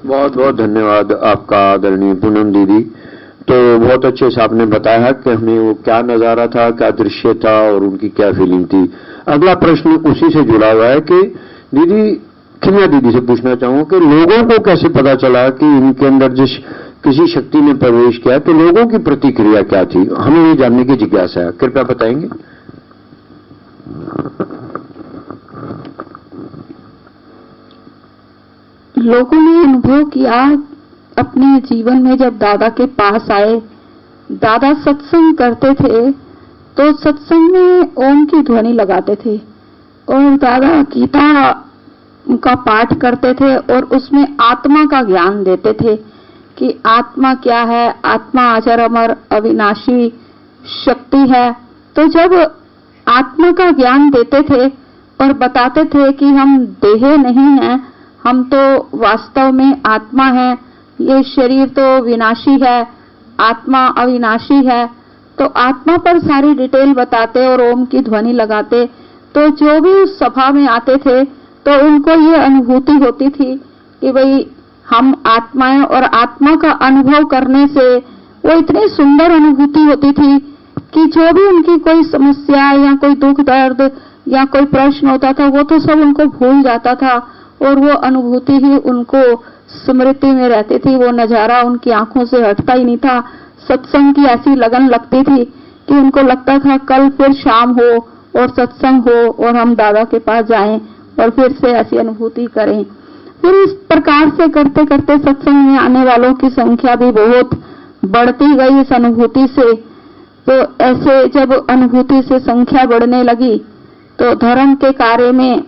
बहुत बहुत धन्यवाद आपका आदरणीय पूनम दीदी। तो बहुत अच्छे से आपने बताया कि हमें वो क्या नजारा था, क्या दृश्य था और उनकी क्या फीलिंग थी। अगला प्रश्न उसी से जुड़ा हुआ है कि दीदी, खिमिया दीदी से पूछना चाहूंगा कि लोगों को कैसे पता चला कि इनके अंदर जिस किसी शक्ति ने प्रवेश किया, तो लोगों की प्रतिक्रिया क्या थी? हमें ये जानने की जिज्ञासा है, कृपया बताएंगे। लोगों ने अनुभव किया अपने जीवन में, जब दादा के पास आए, दादा सत्संग करते थे तो सत्संग में ओम की ध्वनि लगाते थे और दादा गीता का पाठ करते थे और उसमें आत्मा का ज्ञान देते थे कि आत्मा क्या है, आत्मा अजर अमर अविनाशी शक्ति है। तो जब आत्मा का ज्ञान देते थे और बताते थे कि हम देह नहीं हैं, हम तो वास्तव में आत्मा है, ये शरीर तो विनाशी है, आत्मा अविनाशी है, तो आत्मा पर सारी डिटेल बताते और ओम की ध्वनि लगाते। तो जो भी उस सभा में आते थे तो उनको ये अनुभूति होती थी कि भाई हम आत्मा हैं, और आत्मा का अनुभव करने से वो इतनी सुंदर अनुभूति होती थी कि जो भी उनकी कोई समस्या या कोई दुख दर्द या कोई प्रश्न होता था वो तो सब उनको भूल जाता था और वो अनुभूति ही उनको स्मृति में रहती थी। वो नजारा उनकी आंखों से हटता ही नहीं था। सत्संग की ऐसी लगन लगती थी कि उनको लगता था कल फिर शाम हो और सत्संग हो और हम दादा के पास जाएं और फिर से ऐसी अनुभूति करें। फिर इस प्रकार से करते करते सत्संग में आने वालों की संख्या भी बहुत बढ़ती गई इस अनुभूति से। तो ऐसे जब अनुभूति से संख्या बढ़ने लगी तो धर्म के कार्य में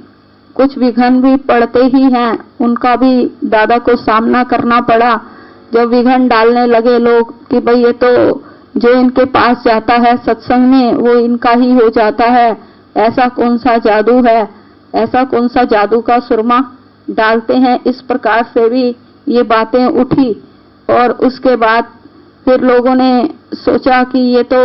कुछ विघ्न भी पड़ते ही हैं, उनका भी दादा को सामना करना पड़ा। जब विघ्न डालने लगे लोग कि भाई ये तो जो इनके पास जाता है सत्संग में वो इनका ही हो जाता है, ऐसा कौन सा जादू है, ऐसा कौन सा जादू का सुरमा डालते हैं, इस प्रकार से भी ये बातें उठी। और उसके बाद फिर लोगों ने सोचा कि ये तो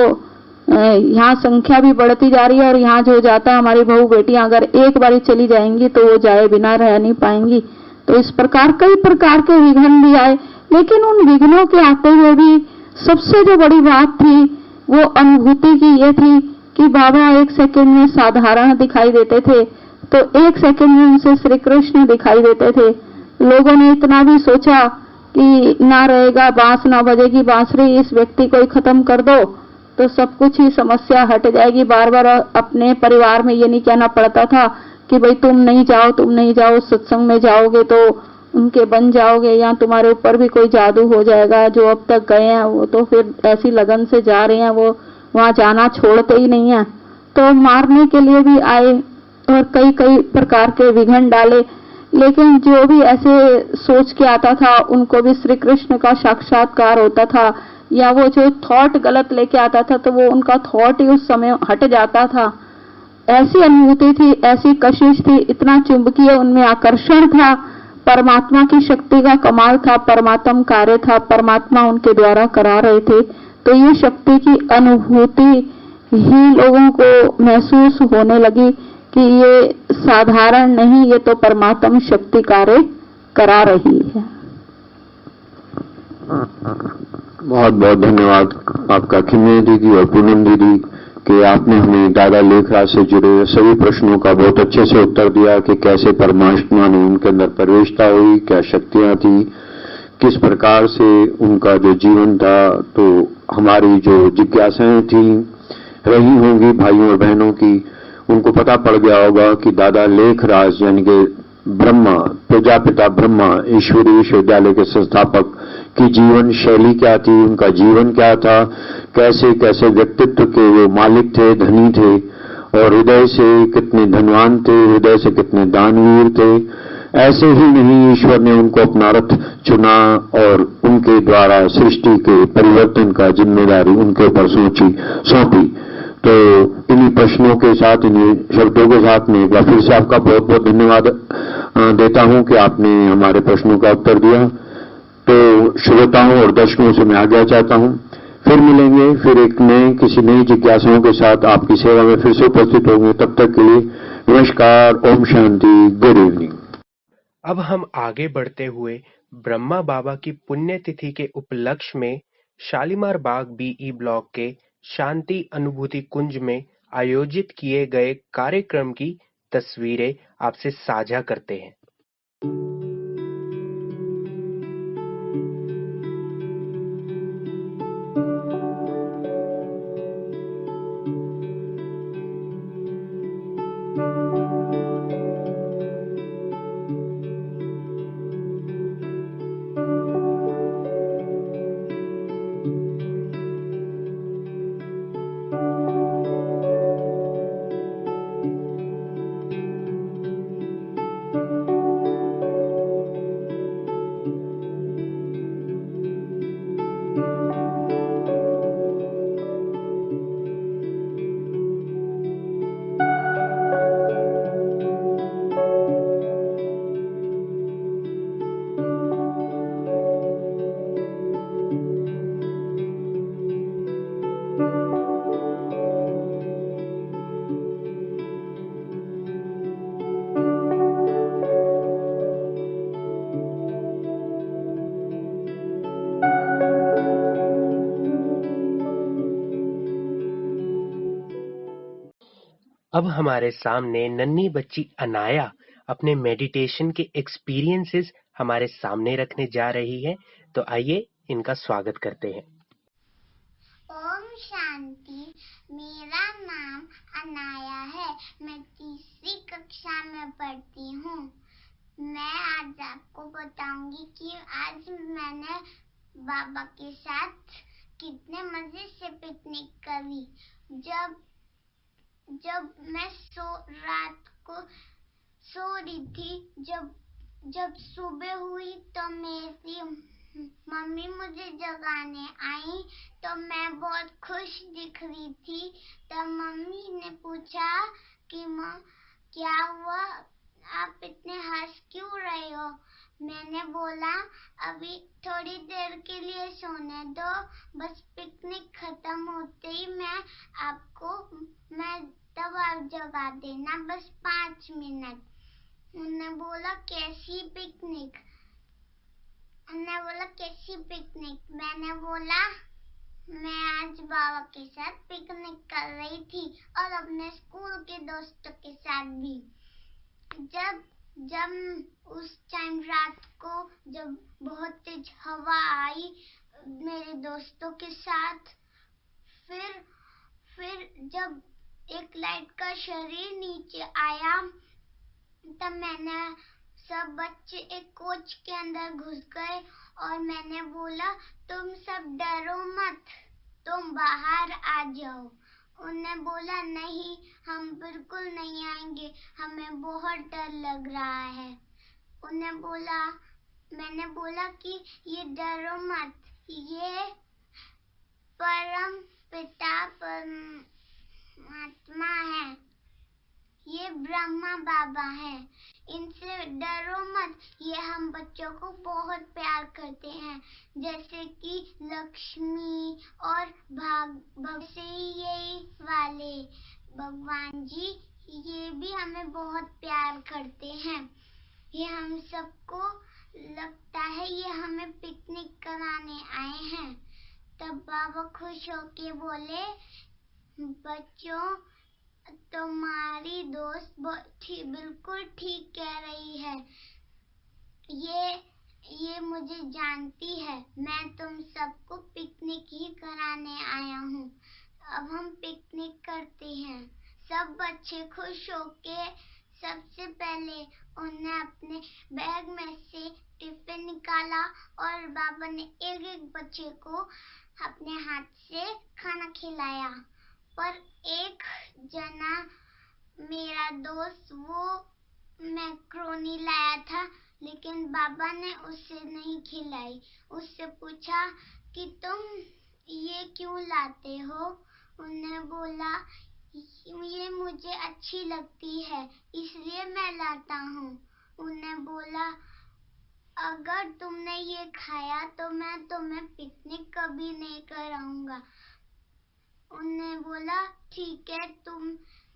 यहाँ संख्या भी बढ़ती जा रही है और यहाँ जो जाता है हमारी बहू बेटियां अगर एक बारी चली जाएंगी तो वो जाए बिना रह नहीं पाएंगी। तो इस प्रकार कई प्रकार के विघ्न भी आए, लेकिन उन विघ्नों के आते हुए भी सबसे जो बड़ी बात थी वो अनुभूति की ये थी कि बाबा एक सेकंड में साधारण दिखाई देते थे, तो एक सेकंड में उनसे श्री कृष्ण दिखाई देते थे। लोगों ने इतना भी सोचा कि ना रहेगा, बांस ना बजेगी बांसुरी, इस व्यक्ति को ही खत्म कर दो तो सब कुछ ही समस्या हट जाएगी। बार बार अपने परिवार में ये नहीं कहना पड़ता था कि भाई तुम नहीं जाओ, तुम नहीं जाओ, सत्संग में जाओगे तो उनके बन जाओगे या तुम्हारे ऊपर भी कोई जादू हो जाएगा। जो अब तक गए हैं वो तो फिर ऐसी लगन से जा रहे हैं, वो वहां जाना छोड़ते ही नहीं है। तो मारने के लिए भी आए और कई कई प्रकार के विघ्न डाले, लेकिन जो भी ऐसे सोच के आता था उनको भी श्री कृष्ण का साक्षात्कार होता था या वो जो थॉट गलत लेके आता था तो वो उनका थॉट ही उस समय हट जाता था। ऐसी अनुभूति थी, ऐसी कशिश थी, इतना चुंबकीय उनमें आकर्षण था, परमात्मा की शक्ति का कमाल था, परमात्म कार्य था, परमात्मा उनके द्वारा करा रहे थे। तो ये शक्ति की अनुभूति ही लोगों को महसूस होने लगी कि ये साधारण नहीं, ये तो परमात्म शक्ति कार्य करा रही है। बहुत बहुत धन्यवाद आपका खिन्ने दीदी और पूनम दीदी कि आपने हमें दादा लेखराज से जुड़े सभी प्रश्नों का बहुत अच्छे से उत्तर दिया कि कैसे परमात्मा ने उनके अंदर प्रवेशता हुई, क्या शक्तियां थी, किस प्रकार से उनका जो जीवन था। तो हमारी जो जिज्ञासाएं थी रही होंगी भाइयों और बहनों की, उनको पता पड़ गया होगा कि दादा लेखराज यानी कि ब्रह्मा, प्रजापिता ब्रह्मा ईश्वरीय विश्वविद्यालय के संस्थापक की जीवन शैली क्या थी, उनका जीवन क्या था, कैसे कैसे व्यक्तित्व के वो मालिक थे, धनी थे, और हृदय से कितने धनवान थे, हृदय से कितने दानवीर थे। ऐसे ही नहीं, ईश्वर ने उनको अपना रथ चुना और उनके द्वारा सृष्टि के परिवर्तन का जिम्मेदारी उनके ऊपर सौंपी। तो इन्हीं प्रश्नों के साथ, इन्हीं शब्दों के साथ मैं एक बार फिर से आपका बहुत बहुत धन्यवाद देता हूं कि आपने हमारे प्रश्नों का उत्तर दिया। तो श्रोताओं और दर्शकों से मैं आज्ञा चाहता हूं, फिर मिलेंगे, फिर एक नए किसी नई जिज्ञासाओं के साथ आपकी सेवा में फिर से उपस्थित होंगे। तब तक के लिए नमस्कार, ओम शांति, गुड इवनिंग। अब हम आगे बढ़ते हुए ब्रह्मा बाबा की पुण्यतिथि के उपलक्ष्य में शालीमार बाग बीई ब्लॉक के शांति अनुभूति कुंज में आयोजित किए गए कार्यक्रम की तस्वीरें आपसे साझा करते हैं। अब हमारे सामने नन्ही बच्ची अनाया अपने मेडिटेशन के एक्सपीरियंसेस हमारे सामने रखने जा रही है। तो आइए इनका स्वागत करते हैं। ओम शांति। मेरा नाम अनाया है। मैं तीसरी कक्षा में पढ़ती हूँ। मैं आज आपको बताऊंगी कि आज मैंने बाबा के साथ कितने मजे से पिकनिक करी। जब मैं रात को सो रही थी, जब सुबह हुई तो मेरी मम्मी मुझे जगाने आई तो मैं बहुत खुश दिख रही थी। तब मम्मी ने पूछा कि माँ क्या हुआ, आप इतने हंस क्यों रहे हो। मैंने बोला अभी थोड़ी देर के लिए सोने दो, बस पिकनिक खत्म होते ही मैं तब आप जगा देना, बस 5 मिनट। उन्होंने बोला कैसी पिकनिक। मैंने बोला मैं आज बाबा के साथ पिकनिक कर रही थी और अपने स्कूल के दोस्तों के साथ भी। जब उस टाइम रात को जब बहुत तेज हवा आई मेरे दोस्तों के साथ, फिर जब एक लाइट का शरीर नीचे आया तब मैंने सब बच्चे एक कोच के अंदर घुस गए और मैंने बोला तुम सब डरो मत, तुम बाहर आ जाओ। उन्होंने बोला नहीं, हम बिल्कुल नहीं आएंगे, हमें बहुत डर लग रहा है। मैंने बोला कि ये डरो मत, परम पिता परमात्मा है, ये ब्रह्मा बाबा है, इनसे डरो मत। ये हम बच्चों को बहुत प्यार करते हैं, जैसे कि लक्ष्मी और से यही वाले भगवान जी, ये भी हमें बहुत प्यार करते हैं। ये हम सबको लगता है ये हमें पिकनिक कराने आए हैं। तब बाबा खुश होके बोले, बच्चों तुम्हारी दोस्त बिल्कुल ठीक कह रही है, ये मुझे जानती है। मैं तुम सबको पिकनिक ही कराने आया हूँ। अब हम पिकनिक करते हैं। सब बच्चे खुश होके सबसे पहले उन्हें अपने बैग में से टिफिन निकाला और बाबा ने एक एक बच्चे को अपने हाथ से खाना खिलाया। पर एक जना मेरा दोस्त वो मैक्रोनी लाया था, लेकिन बाबा ने उसे नहीं खिलाई। उससे पूछा कि तुम ये क्यों लाते हो? उन्हें बोला ये मुझे अच्छी लगती है इसलिए मैं लाता हूँ। उन्हें बोला अगर तुमने ये खाया तो मैं तुम्हें पिकनिक कभी नहीं कराऊंगा। उन्हें बोला ठीक है।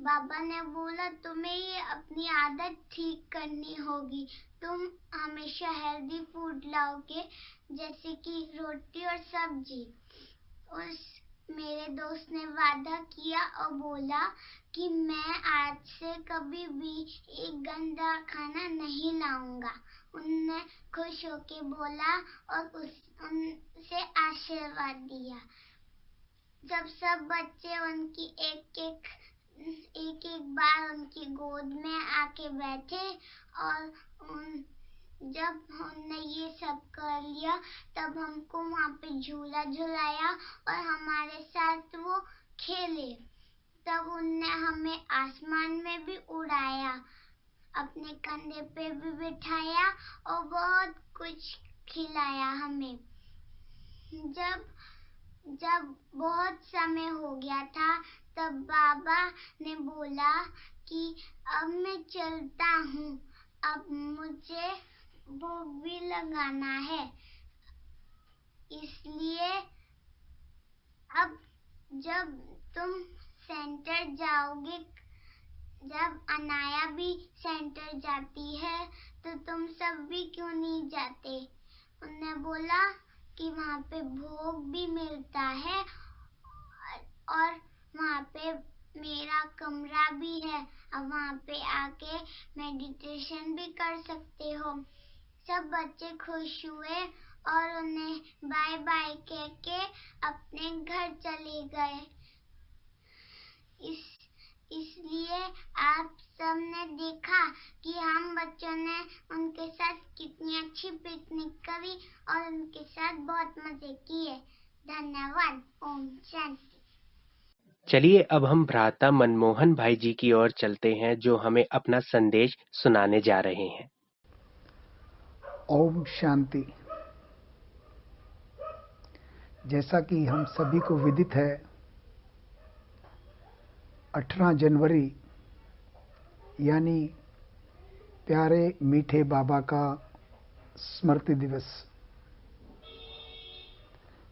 बाबा ने बोला तुम्हें ये अपनी आदत ठीक करनी होगी। तुम हमेशा हेल्दी फूड लाओगे, जैसे कि रोटी और सब्जी। मेरे दोस्त ने वादा किया और बोला कि मैं आज से कभी भी एक गंदा खाना नहीं लाऊंगा। उनने खुश होके बोला और उनसे आशीर्वाद दिया। जब सब बच्चे उनकी एक एक बार उनकी गोद में आके बैठे और जब हमने ये सब कर लिया तब हमको वहाँ पे झूला झुलाया और हमारे साथ वो खेले। तब उनने हमें आसमान में भी उड़ाया, अपने कंधे पे भी बिठाया और बहुत कुछ खिलाया हमें। जब बहुत समय हो गया था तब बाबा ने बोला कि अब मैं चलता हूँ, अब मुझे भोग भी लगाना है। इसलिए अब जब तुम सेंटर जाओगे, जब अनाया भी सेंटर जाती है तो तुम सब भी क्यों नहीं जाते? उन्होंने बोला कि वहाँ पे भोग भी मिलता है और वहाँ पे मेरा कमरा भी है, अब वहाँ पे आके मेडिटेशन भी कर सकते हो। सब बच्चे खुश हुए और उन्हें बाय बाय कह के अपने घर चले गए। इसलिए आप सबने देखा कि हम बच्चों ने उनके साथ कितनी अच्छी पिकनिक करी और उनके साथ बहुत मजे किए। धन्यवाद। ओम शांति। चलिए अब हम भ्राता मनमोहन भाई जी की ओर चलते हैं, जो हमें अपना संदेश सुनाने जा रहे हैं। ओम शांति। जैसा कि हम सभी को विदित है, 18 जनवरी यानी प्यारे मीठे बाबा का स्मृति दिवस।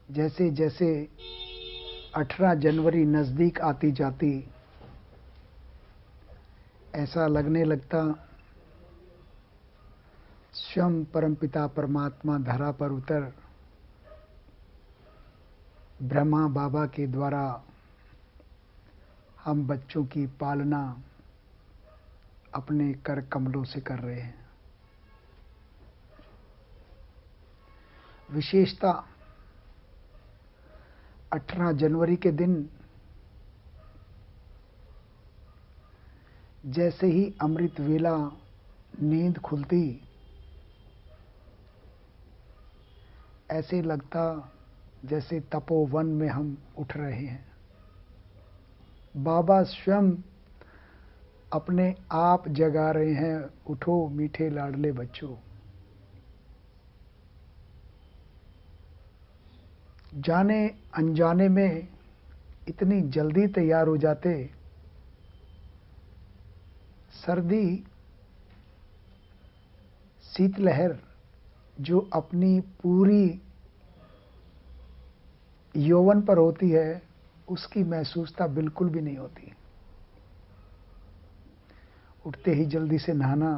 जैसे जैसे 18 जनवरी नज़दीक आती जाती, ऐसा लगने लगता स्वयं परमपिता परमात्मा धरा पर उतर ब्रह्मा बाबा के द्वारा हम बच्चों की पालना अपने कर कमलों से कर रहे हैं। विशेषता 18 जनवरी के दिन जैसे ही अमृत वेला नींद खुलती, ऐसे लगता जैसे तपोवन में हम उठ रहे हैं। बाबा स्वयं अपने आप जगा रहे हैं, उठो मीठे लाडले बच्चों। जाने अनजाने में इतनी जल्दी तैयार हो जाते। सर्दी, शीतलहर जो अपनी पूरी यौवन पर होती है, उसकी महसूसता बिल्कुल भी नहीं होती। उठते ही जल्दी से नहाना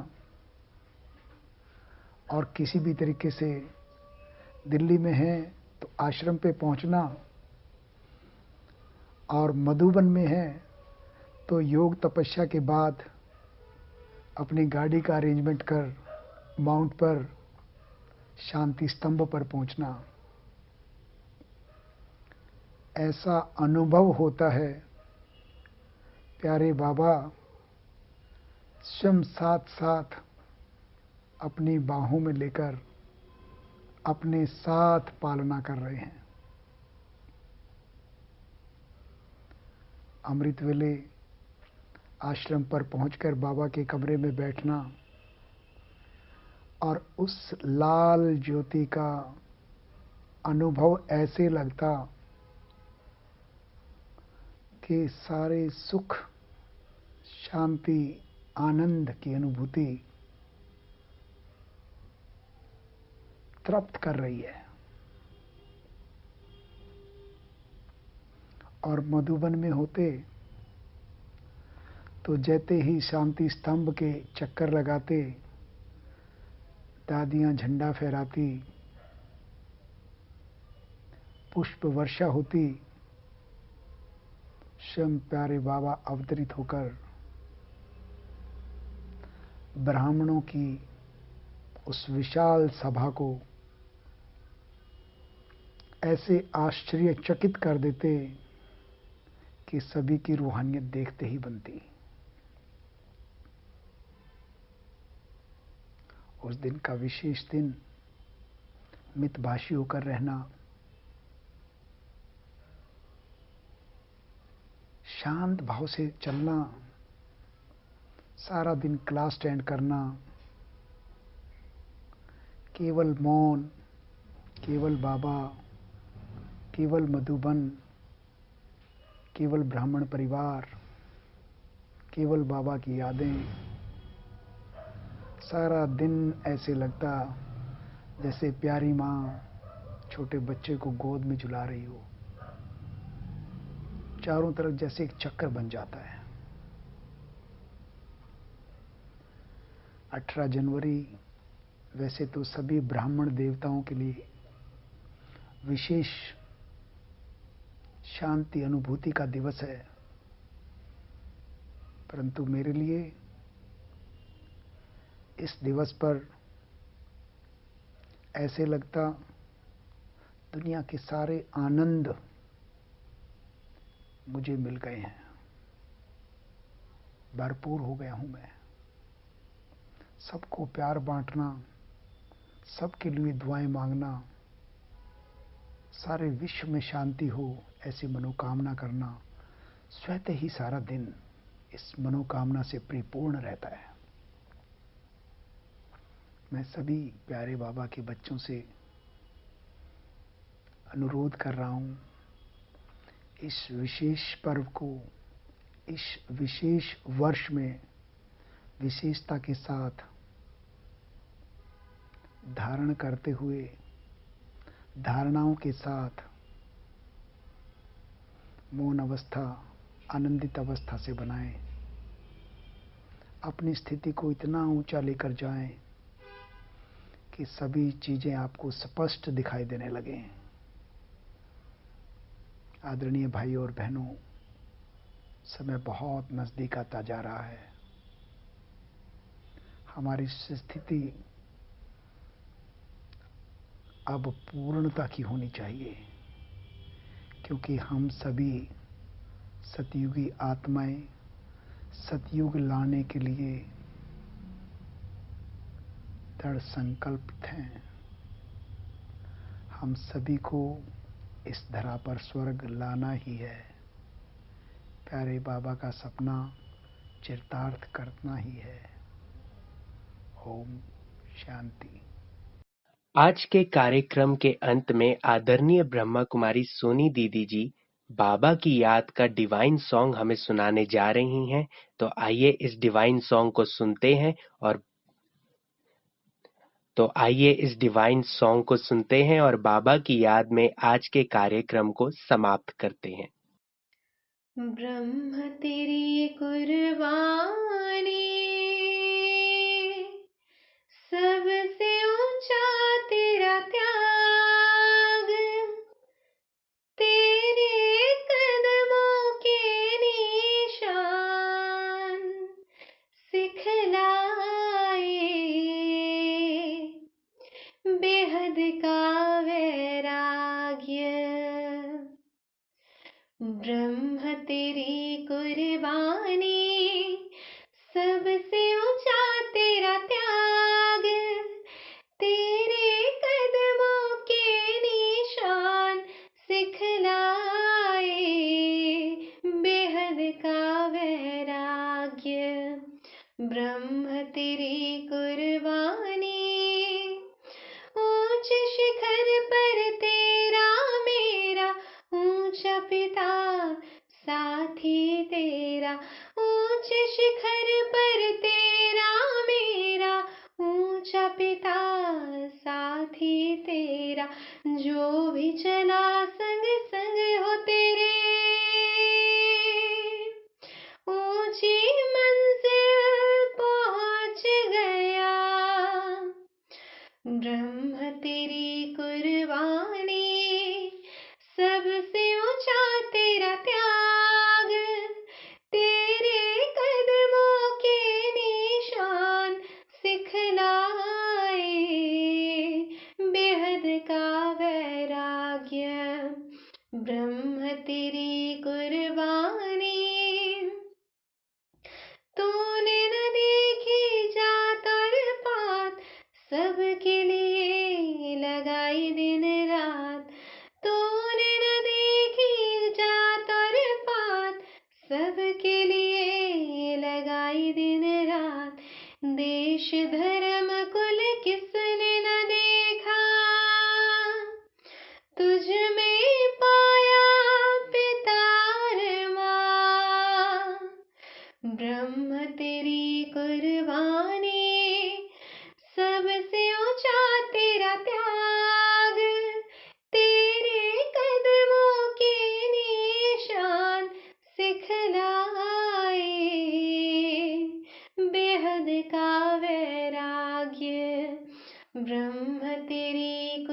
और किसी भी तरीके से दिल्ली में है तो आश्रम पे पहुंचना, और मधुबन में है तो योग तपस्या के बाद अपनी गाड़ी का अरेंजमेंट कर माउंट पर शांति स्तंभ पर पहुंचना। ऐसा अनुभव होता है प्यारे बाबा स्वयं साथ साथ अपनी बाहों में लेकर अपने साथ पालना कर रहे हैं। अमृत वेले आश्रम पर पहुंचकर बाबा के कमरे में बैठना और उस लाल ज्योति का अनुभव ऐसे लगता कि सारे सुख, शांति, आनंद की अनुभूति तृप्त कर रही है। और मधुबन में होते तो जैसे ही शांति स्तंभ के चक्कर लगाते, दादियां झंडा फहराती, पुष्प वर्षा होती, स्वयं प्यारे बाबा अवतरित होकर ब्राह्मणों की उस विशाल सभा को ऐसे आश्चर्यचकित कर देते कि सभी की रूहानियत देखते ही बनती। उस दिन का विशेष दिन मितभाषी होकर रहना, शांत भाव से चलना, सारा दिन क्लास अटेंड करना, केवल मौन, केवल बाबा, केवल मधुबन, केवल ब्राह्मण परिवार, केवल बाबा की यादें। सारा दिन ऐसे लगता जैसे प्यारी माँ छोटे बच्चे को गोद में झुला रही हो। चारों तरफ जैसे एक चक्कर बन जाता है। 18 जनवरी वैसे तो सभी ब्राह्मण देवताओं के लिए विशेष शांति अनुभूति का दिवस है, परंतु मेरे लिए इस दिवस पर ऐसे लगता दुनिया के सारे आनंद मुझे मिल गए हैं, भरपूर हो गया हूं मैं। सबको प्यार बांटना, सबके लिए दुआएं मांगना, सारे विश्व में शांति हो ऐसी मनोकामना करना, स्वतः ही सारा दिन इस मनोकामना से परिपूर्ण रहता है। मैं सभी प्यारे बाबा के बच्चों से अनुरोध कर रहा हूं, इस विशेष पर्व को, इस विशेष वर्ष में विशेषता के साथ धारण करते हुए, धारणाओं के साथ मौन अवस्था, आनंदित अवस्था से बनाएं। अपनी स्थिति को इतना ऊंचा लेकर जाएं कि सभी चीजें आपको स्पष्ट दिखाई देने लगें। आदरणीय भाई और बहनों, समय बहुत नजदीक आता जा रहा है। हमारी स्थिति अब पूर्णता की होनी चाहिए, क्योंकि हम सभी सतयुगी आत्माएं सतयुग लाने के लिए दृढ़ संकल्पित हैं। हम सभी को इस धरा पर स्वर्ग लाना ही है। प्यारे बाबा का सपना चरितार्थ करना ही है। ओम शांति। आज के कार्यक्रम के अंत में आदरणीय ब्रह्मा कुमारी सोनी दीदी जी बाबा की याद का डिवाइन सॉन्ग हमें सुनाने जा रही हैं। तो आइए इस डिवाइन सॉन्ग को सुनते हैं और बाबा की याद में आज के कार्यक्रम को समाप्त करते हैं। ब्रह्म तेरी कुर्बानी सबसे ऊंचा तेरा त्याग, तेरे कदमों के निशान सिखलाए, बेहद का वैराग्य। ब्रह्म तेरी कुर्बानी सबसे ऊंचा तेरा त्याग, तेरे कदमों के निशान सिखलाए, बेहद का वैराग्य। ब्रह्म तेरी कुर्बानी ऊंच शिखर पर तेरा मेरा ऊंचा पिता साथी तेरा, ऊंच शिखर पर तेरा मेरा ऊंचा पिता साथी तेरा, जो भी चला संग संग हो तेरे, ऊंची मंजिल पहुंच गया। ब्रह्म तेरी कुर्बानी सबसे ऊंचा तेरा त्याग, तेरे कदमों के निशान सिखलाए, बेहद का वैराग्य। ब्रह्म तेरी कुर्बानी तूने न देखी जात और पात, सबके लिए लगाई दिन रात। तूने न देखी जात और पात, सबके लिए लगाई दिन रात। देश धर्म कुल किसने न देखा, तुझ में पाया पिता और माँ। ब्रह्म तेरी कुर्बानी सबसे ऊंचा तेरा त्याग, तेरे कदमों के निशान सिखलाए, बेहद का वैराग्य। ब्रह्म तेरी